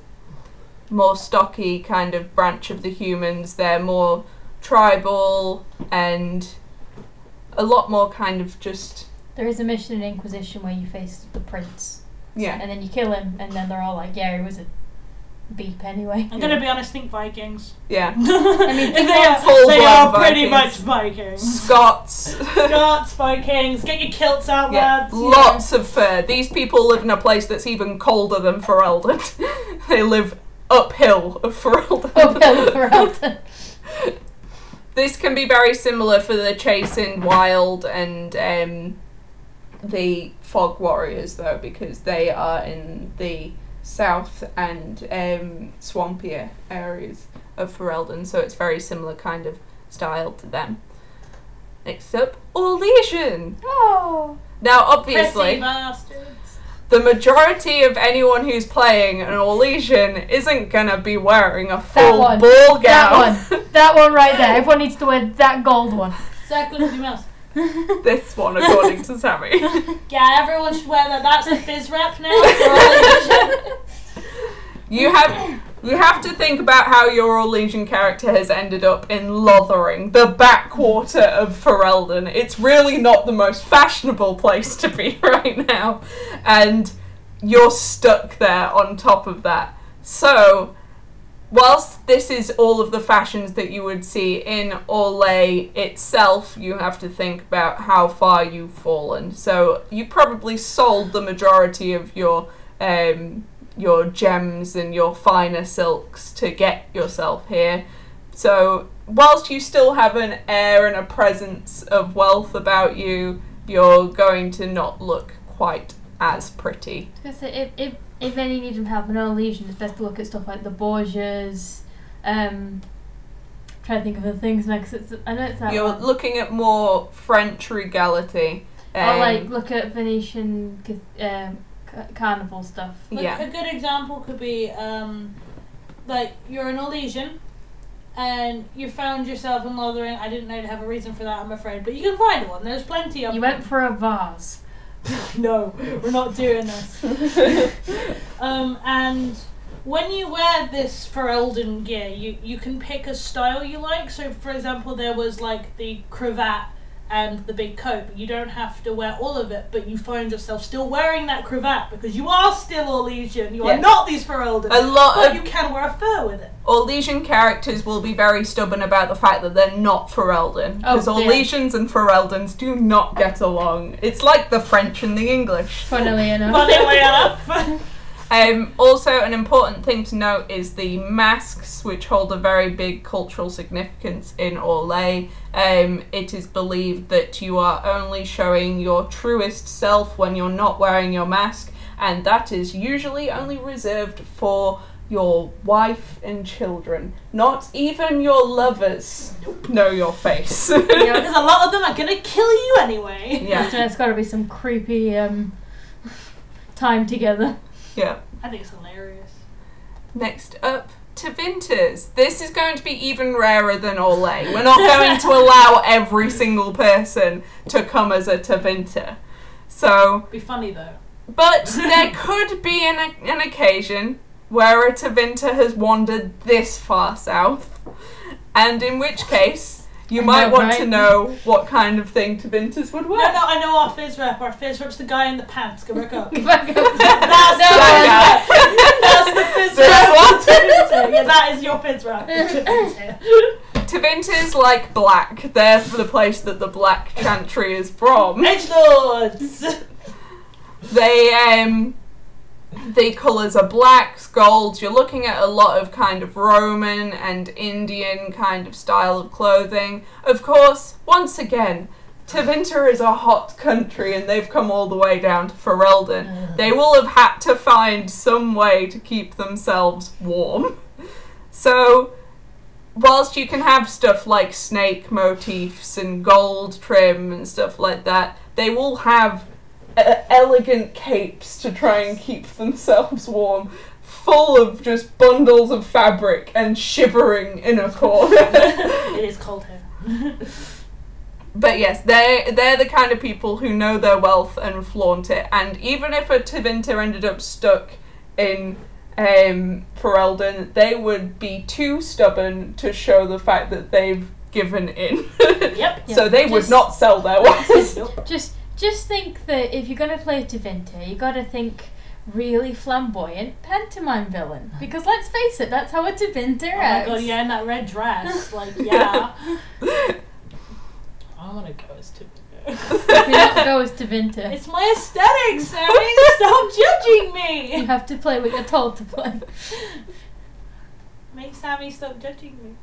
more stocky kind of branch of the humans. They're more tribal and a lot more kind of just... There is a mission in Inquisition where you face the prince. Yeah. And then you kill him, and then they're all like, yeah, he was a beep anyway. I'm gonna be honest, think Vikings. Yeah. I mean, they full-blood are pretty Vikings. much Vikings. Scots. Scots, Vikings, get your kilts out, Yeah, lads. lots of fur. These people live in a place that's even colder than Ferelden. They live uphill of Ferelden. Uphill Ferelden. This can be very similar for the Chase in Wild and the Fog Warriors, though, because they are in the south and swampier areas of Ferelden, so it's very similar kind of style to them. Next up, Orlesian. Oh. Now, Prissy obviously, bastards. the majority of anyone who's playing an Orlesian isn't gonna be wearing a full one. ball gown. That one right there. Everyone needs to wear that gold one. Circle of the mouse. This one, according to Sammy. Yeah, everyone should wear that. That's the biz rep now. You have to think about how your Orlesian character has ended up in Lothering, the backwater of Ferelden. It's really not the most fashionable place to be right now, and you're stuck there on top of that. So, whilst this is all of the fashions that you would see in Orlais itself, you have to think about how far you've fallen. So, you probably sold the majority of your gems and your finer silks to get yourself here. So, whilst you still have an air and a presence of wealth about you, you're going to not look quite as pretty. Because if any need of help in Orlesian, it's best to look at stuff like the Borgias. Trying to think of the things next. I know it's that You're one. looking at more French regality. Or like look at Venetian carnival stuff. Like, Yeah. a good example could be, like, you're an Orlesian, and you found yourself in Lothering. I didn't know to have a reason for that, I'm afraid, but you can find one. There's plenty of You them. went for a vase. No, we're not doing this. And When you wear this Ferelden gear, you can pick a style you like. So, for example, there was like the cravat and the big coat, but you don't have to wear all of it, but you find yourself still wearing that cravat because you are still Orlesian. You are Yes. not these Ferelden. A lot But of you can wear a fur with it. Orlesian characters will be very stubborn about the fact that they're not Ferelden. Oh, Because yeah. Orlesians and Fereldans do not get along. It's like the French and the English. Funnily enough. Funnily enough. Also, an important thing to note is the masks, which hold a very big cultural significance in Orlais. It is believed that you are only showing your truest self when you're not wearing your mask, and that is usually only reserved for your wife and children. Not even your lovers know your face. Yeah, because a lot of them are gonna kill you anyway. Yeah, There's got to be some creepy time together. yeah. I think it's hilarious. Next up, Tevinters. This is going to be even rarer than Orlais. We're not going to allow every single person to come as a Tevinter. So, Be funny though. but there could be an occasion where a Tevinter has wandered this far south, and in which case, you I might know, want to right? know what kind of thing Tevinters would No, wear. I know our fizz rep. Our fizz rep's the guy in the pants. Go back up. Back up. That's That the fizz This rep. one? Yeah, that is your fizz rep. Tevinters like black. They're the place that the Black Chantry is from. Edgelords. The colours are blacks, golds. You're looking at a lot of kind of Roman and Indian kind of style of clothing. Of course, once again, Tevinter is a hot country and they've come all the way down to Ferelden. They will have had to find some way to keep themselves warm. So, whilst you can have stuff like snake motifs and gold trim and stuff like that, they will have elegant capes to try and keep themselves warm, full of just bundles of fabric and shivering in a corner. It is cold here. But yes, they're the kind of people who know their wealth and flaunt it. And even if a Tevinter ended up stuck in Ferelden, they would be too stubborn to show the fact that they've given in. Yep. So they would Just- not sell their wares. Just think that if you're going to play Tevinter, you got to think really flamboyant pantomime villain. Because let's face it, that's how a Tevinter Oh my acts. god, yeah, in that red dress. Like, yeah. I want to go as Tibico. You have to go as Tevinter. It's my aesthetic, Sammy! Stop judging You me! have to play what you're told to play. Make Sammy stop judging me.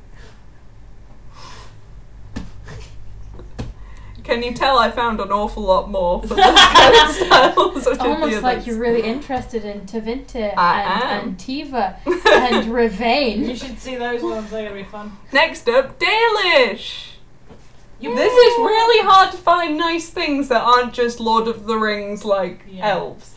Can you tell I found an awful lot more for the kind of styles of It's almost the like others? you're really interested in Tevinter I am. and Tiva and You Ravain. should see those ones, they're gonna be fun. Next up, Dalish! You This is really hard to find nice things that aren't just Lord of the Rings like Yeah. elves.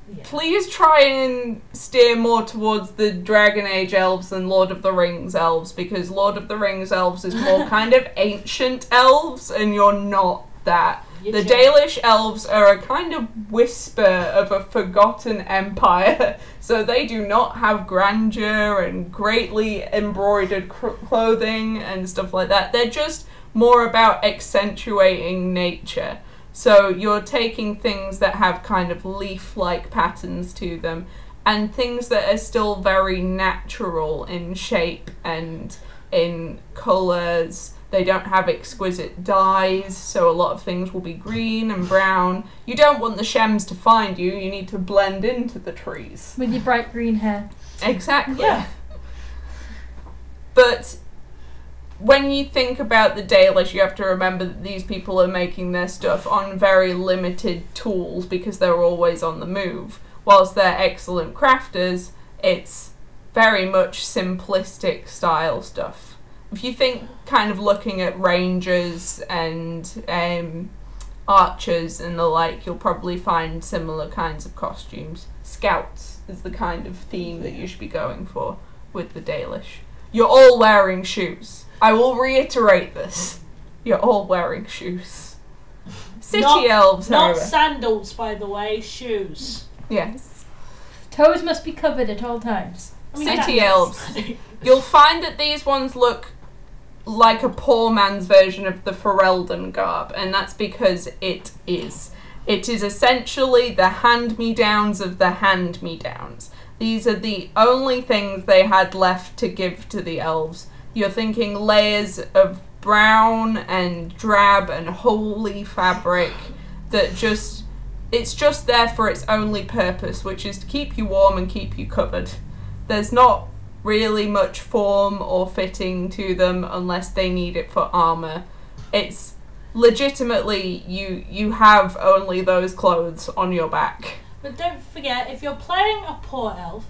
Yeah. Please try and steer more towards the Dragon Age elves than Lord of the Rings elves, because Lord of the Rings elves is more kind of ancient elves, and you're not that. You're The joking. Dalish elves are a kind of whisper of a forgotten empire, so they do not have grandeur and greatly embroidered clothing and stuff like that. They're just more about accentuating nature. So you're taking things that have kind of leaf-like patterns to them and things that are still very natural in shape and in colours. They don't have exquisite dyes, so a lot of things will be green and brown. You don't want the shems to find you, you need to blend into the trees. With your bright green hair. Exactly. Yeah. But when you think about the Dalish, you have to remember that these people are making their stuff on very limited tools because they're always on the move. Whilst they're excellent crafters, it's very much simplistic style stuff. If you think kind of looking at rangers and archers and the like, you'll probably find similar kinds of costumes. Scouts is the kind of theme that you should be going for with the Dalish. You're all wearing shoes. I will reiterate this. You're all wearing shoes. City elves, Not however. sandals, by the way, shoes. Yes. Toes must be covered at all times. I mean, City that- elves. You'll find that these ones look like a poor man's version of the Ferelden garb, and that's because it is. It is essentially the hand-me-downs of the hand-me-downs. These are the only things they had left to give to the elves. You're thinking layers of brown and drab and holy fabric that just... It's just there for its only purpose, which is to keep you warm and keep you covered. There's not really much form or fitting to them unless they need it for armor. It's legitimately you have only those clothes on your back. But don't forget, if you're playing a poor elf,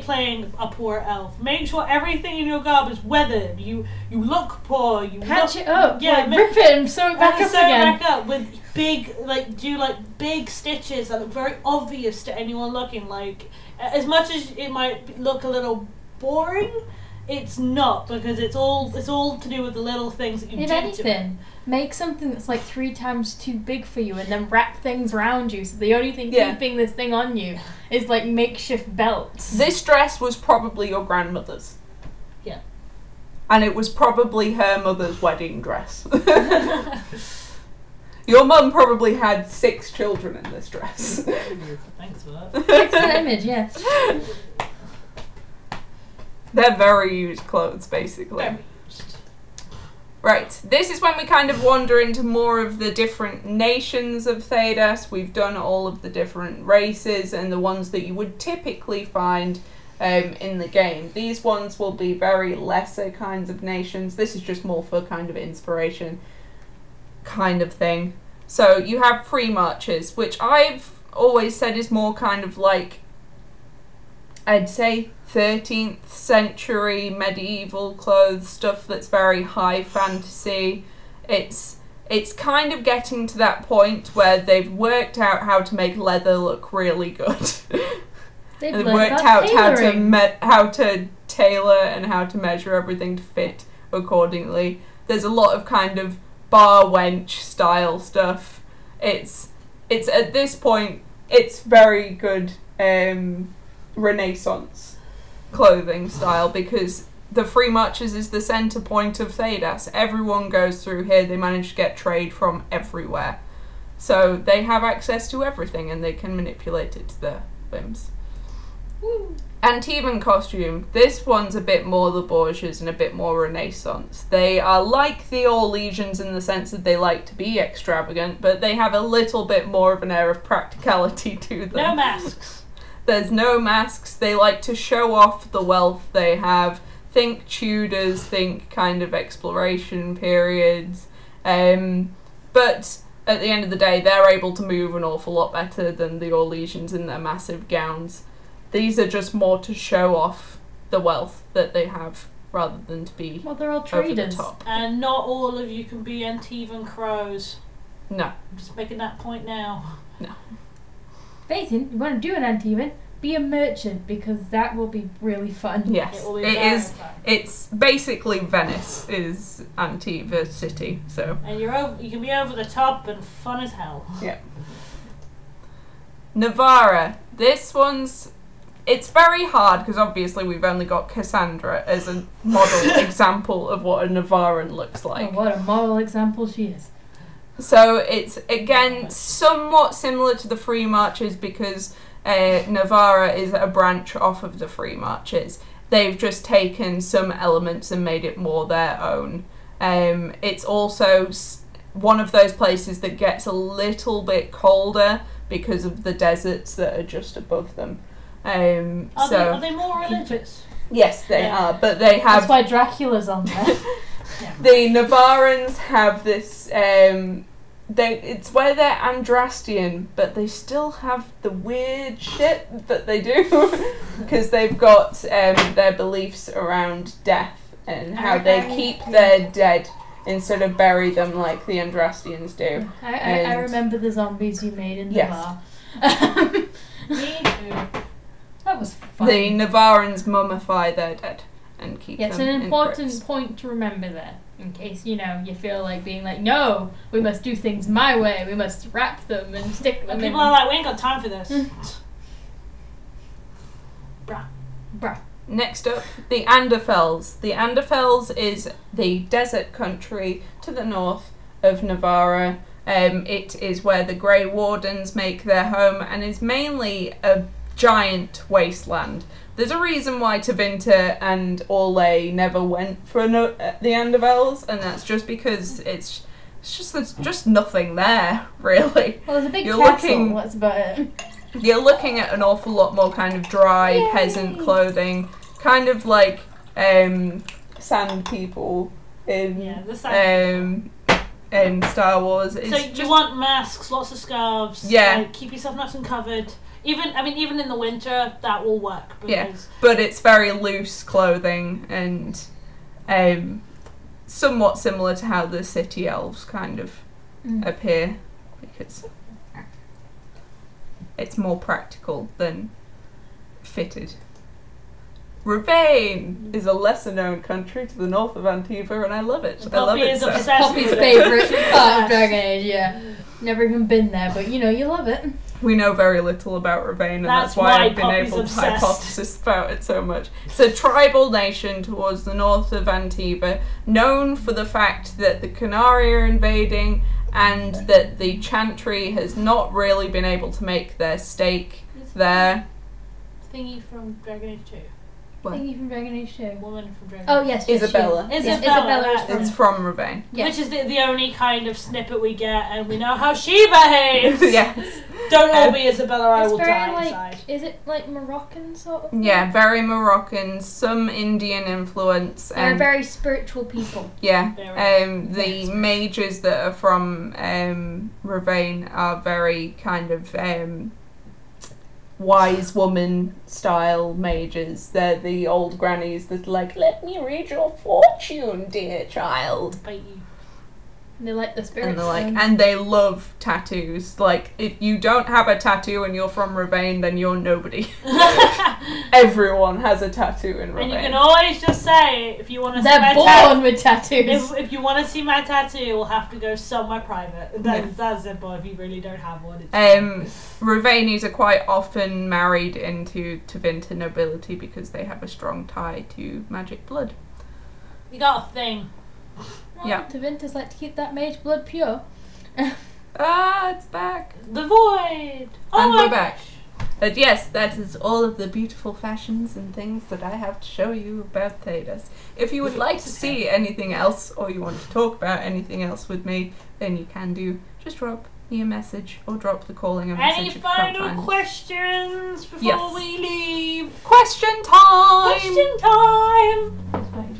playing a poor elf. Make sure everything in your garb is weathered. You look poor. You Patch look, it up. Yeah, Like, rip it and sew it back and up sew it again. back up with big stitches that look very obvious to anyone looking. Like, as much as it might look a little boring, it's not, because it's all to do with the little things that you If do to it. anything, make something that's like 3 times too big for you and then wrap things around you, so the only thing Yeah. keeping this thing on you is like makeshift belts. This dress was probably your grandmother's. Yeah. And it was probably her mother's wedding dress. Your mum probably had 6 children in this dress. Thanks for that. Excellent image, yes. They're very used clothes, basically. Very. Right, this is when we kind of wander into more of the different nations of Thedas. We've done all of the different races and the ones that you would typically find in the game. These ones will be very lesser kinds of nations. This is just more for kind of inspiration kind of thing. So you have free marches, which I've always said is more kind of like, I'd say 13th century medieval clothes, stuff that's very high fantasy. It's kind of getting to that point where they've worked out how to make leather look really good. They've And they've learned worked about out tailoring. how to tailor and how to measure everything to fit accordingly. There's a lot of kind of bar wench style stuff. It's at this point it's very good Renaissance clothing style, because the Free Marches is the centre point of Thedas. Everyone goes through here. They manage to get trade from everywhere, so they have access to everything and they can manipulate it to their whims. Antivan costume. This one's a bit more the Borgias and a bit more Renaissance. They are like the Orlesians in the sense that they like to be extravagant, but they have a little bit more of an air of practicality to them. No masks. There's no masks. They like to show off the wealth they have. Think Tudors, think kind of exploration periods. But at the end of the day, they're able to move an awful lot better than the Orlesians in their massive gowns. These are just more to show off the wealth that they have, rather than to be Well, they're all over the traders. top. And not all of you can be Antivan crows. No. I'm just making that point now. Nathan, you want to do an Antivan? Be a merchant, because that will be really fun. Yes, It will be it very is. fun. It's basically Venice is Antiva city, so And you can be over the top and fun as hell. Navarra. This one's... It's very hard because obviously we've only got Cassandra as a model example of what a Navarran looks like. Oh, what a model example she is. So it's again somewhat similar to the Free Marches because Navarra is a branch off of the Free Marches. They've just taken some elements and made it more their own. It's also one of those places that gets a little bit colder because of the deserts that are just above them. Are they more religious? Yes, they Yeah. are, but they have That's why Dracula's on there. the Navarrans have this. It's where they're Andrastian, but they still have the weird shit that they do because they've got their beliefs around death and how they keep their dead instead of bury them like the Andrastians do. I And- remember the zombies you made in the Yes. bar. Me too. That was fun. The Navarrans mummify their dead and keep Yeah, it's them an in important crypts. point to remember there. In case, you feel like being like, no, we must do things my way. We must wrap them and stick them And in. people are like, we ain't got time for this. Bruh. Next up, the Anderfels. The Anderfels is the desert country to the north of Navarra. It is where the Grey Wardens make their home and is mainly a giant wasteland. There's a reason why Tevinter and Orlais never went for the Anderfels, and that's just because it's just there's just nothing there, really. Well, there's a big You're castle. looking- What's about it? You're looking at an awful lot more kind of dry Yay. peasant clothing, kind of like sand people Yeah, the same. in Star Wars. It's So just you want masks, lots of scarves. Yeah. Like, keep yourself nice and covered. Even in the winter, that will work. Yeah. Because but it's very loose clothing and somewhat similar to how the city elves kind of appear, because it's more practical than fitted. Ravane is a lesser known country to the north of Antiva, and I love it. I love Poppy it is so. obsessed Poppy's with it. favourite part of Dragon Age, yeah. Never even been there, but you know, you love it. We know very little about Ravane, and that's why I've been Poppy's able to obsessed. hypothesis about it so much. It's a tribal nation towards the north of Antiva, known for the fact that the Canari are invading and that the Chantry has not really been able to make their stake there. Thingy from Dragon Age 2. What? Thingy from Dragon Age 2. Woman from Dragon Oh, Age yes, Isabella. Yes, Isabella, Isabella is that's from... It's from Ravane. Yes. Which is the only kind of snippet we get, and we know how she behaves. Yes. Don't all be Isabella, I It's will very die like, inside. is it like Moroccan sort of? Yeah, very Moroccan, some Indian influence, They're and very spiritual people. yeah, Very. the mages that are from Ravane are very kind of wise woman style mages. They're the old grannies that like, let me read your fortune, dear child. Bite you. And they like the spirits. And they're like, and they love tattoos. Like, if you don't have a tattoo and you're from Ravane, then you're nobody. Everyone has a tattoo in Ravane. And you can always just say, if you want to see they're my born tattoo, with tattoos. if you want to see my tattoo, you'll have to go somewhere private. That's simple. If you really don't have one, it's Ravanes are quite often married into Tevinter nobility because they have a strong tie to magic blood. you got a thing. Well, Yeah. Tevinter's like to keep that mage blood pure. Ah, it's back. The void. Oh And my we're back. But yes, that is all of the beautiful fashions and things that I have to show you about Thedas. If you would like to see anything else, or you want to talk about anything else with me, then you can do. Just drop me a message, or drop the calling a message Any if you can't final find it. questions before Yes. we leave? Question time! Question time.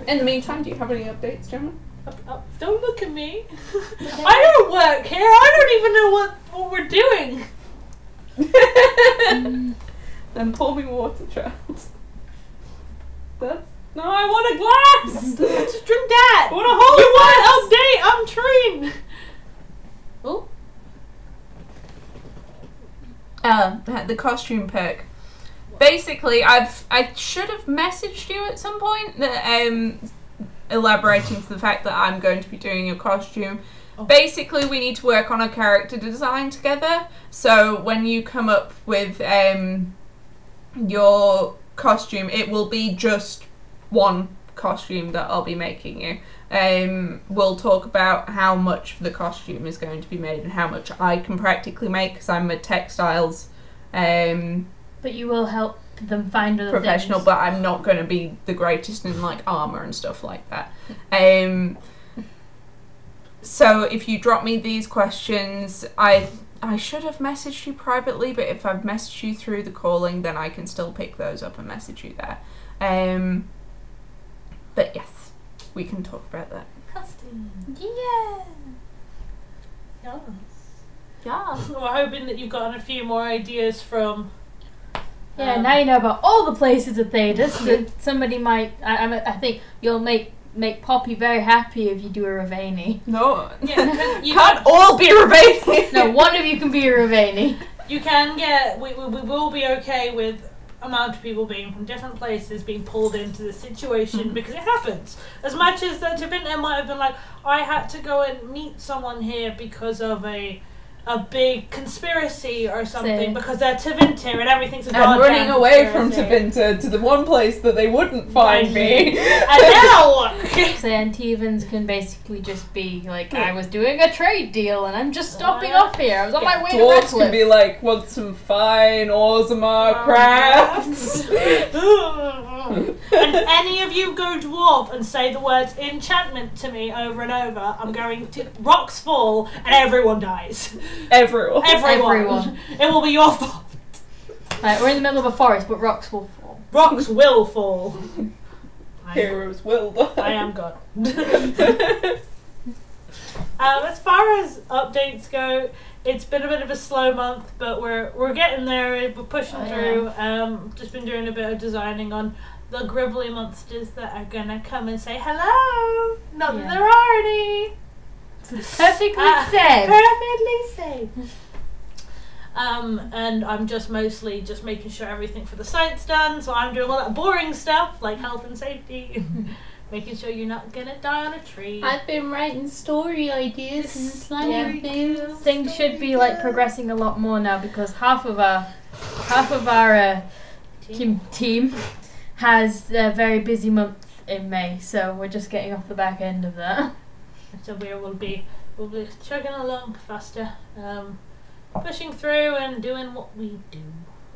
In the meantime, do you have any updates, Gemma? Don't look at me. I don't work here. I don't even know what we're doing. Then pour me water, child. That's No, I want a glass. Just drink that. I want a whole You want an update? I'm Treen. the costume perk. Basically, I should have messaged you at some point that elaborating to the fact that I'm going to be doing your costume. Oh. Basically, we need to work on a character design together. So when you come up with your costume, it will be just one costume that I'll be making you. We'll talk about how much the costume is going to be made and how much I can practically make because I'm a textiles But you will help them find other professional, things. but I'm not going to be the greatest in like armor and stuff like that. So if you drop me these questions, I should have messaged you privately, but if I've messaged you through the calling, then I can still pick those up and message you there. But yes, we can talk about that. Costume. Yeah. Yes. Yeah. We're hoping that you've gotten a few more ideas from. Yeah, now you know about all the places at Thedas that somebody might. I think you'll make Poppy very happy if you do a Ravani. No, Yeah, 'cause you can't all be Ravani. No, one of you can be a Ravani. You can get. We will be okay with amount of people being from different places being pulled into the situation because it happens. As much as that Tevinter might have been like, I had to go and meet someone here because of a a big conspiracy or something Same. because they're Tevinter and everything's a I'm goddamn running away from conspiracy. Tevinter to the one place that they wouldn't find me. And now what? So Antivans can basically just be like, I was doing a trade deal and I'm just stopping off here. I was on my way to Dwarves can Redcliffe. be like, want some fine Orzammar crafts? And if any of you go dwarf and say the words enchantment to me over and over, I'm going to rocks fall and everyone dies. Everyone. Everyone. It will be your fault. Like, we're in the middle of a forest, but rocks will fall. Rocks will fall. Heroes will die. I am God. As far as updates go, it's been a bit of a slow month, but we're getting there. We're pushing through. Just been doing a bit of designing on the gribbly monsters that are gonna come and say hello. Not that there are any. Perfectly safe. Perfectly safe. And I'm just mostly just making sure everything for the site's done. So I'm doing all that boring stuff like health and safety. Making sure you're not gonna die on a tree. I've been writing story ideas and slimy things. Things should be like progressing a lot more now because half of our team has a very busy month in May, so we're just getting off the back end of that. So we'll be chugging along faster, pushing through and doing what we do.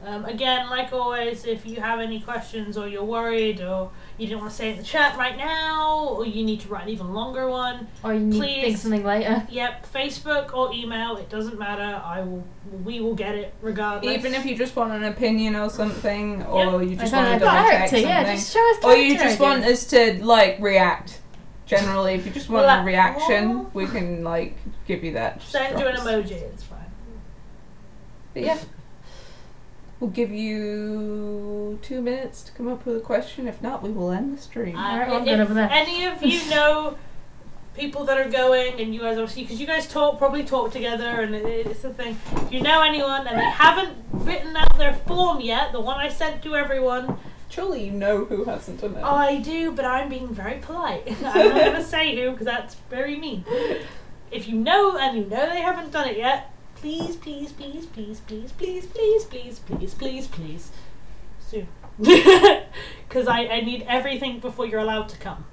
Again, like always, if you have any questions or you're worried or you didn't want to say it in the chat right now or you need to write an even longer one, Or you need to think Please. something later. yep, Facebook or email, it doesn't matter. We will get it regardless. Even if you just want an opinion or something, or you just I want don't to know, double check character, something, yeah, just show us or you character just want ideas. us to like react. Generally, if you just want Well, a reaction, we can like give you that. Just send drop you an us. emoji, it's fine. But yeah, we'll give you 2 minutes to come up with a question. If not, we will end the stream. Alright, well, I'm if good over there. any of you know people that are going, and you guys obviously, because you guys probably talk together, and it's the thing. If you know anyone and they haven't written out their form yet, the one I sent to everyone, Surely you know who hasn't done it. I do, but I'm being very polite. I'm not going to say who because that's very mean. If you know and you know they haven't done it yet, please, please, please, please, please, please, please, please, please, please, please, soon. Because I need everything before you're allowed to come.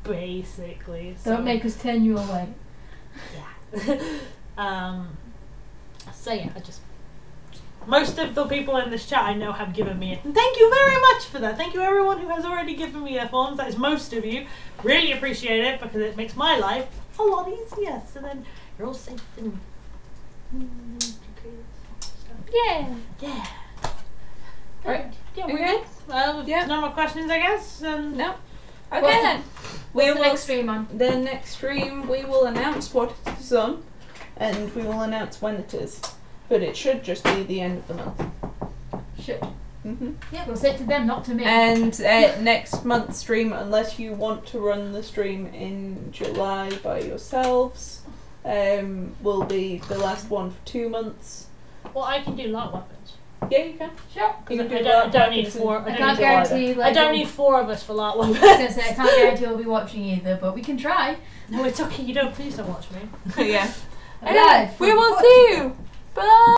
Basically. So. Don't make us turn you away. Yeah. So yeah, most of the people in this chat I know have given me it. And thank you very much for that. Thank you everyone who has already given me their forms. That is most of you. Really appreciate it because it makes my life a lot easier. So then you're all safe and Yeah. yeah. Right. Yeah, we're Okay. good. Yeah. No more questions, I guess. No. Okay Well, then. What's We the will next stream on? The next stream we will announce what it is on, and we will announce when it is. But it should just be the end of the month. Sure. hmm Yeah, we'll say it to them, not to me. And next month's stream, unless you want to run the stream in July by yourselves, will be the last one for 2 months. Well, I can do light weapons. Yeah, you can. Sure. You can do I light don't need weapons four. and- I I can't do either. guarantee. Like, I don't need 4 of us for light I was weapons. gonna say I can't guarantee we'll be watching either, but we can try. No, it's okay. You don't. Please don't watch me. Yeah. Alive. We will see you. Bye.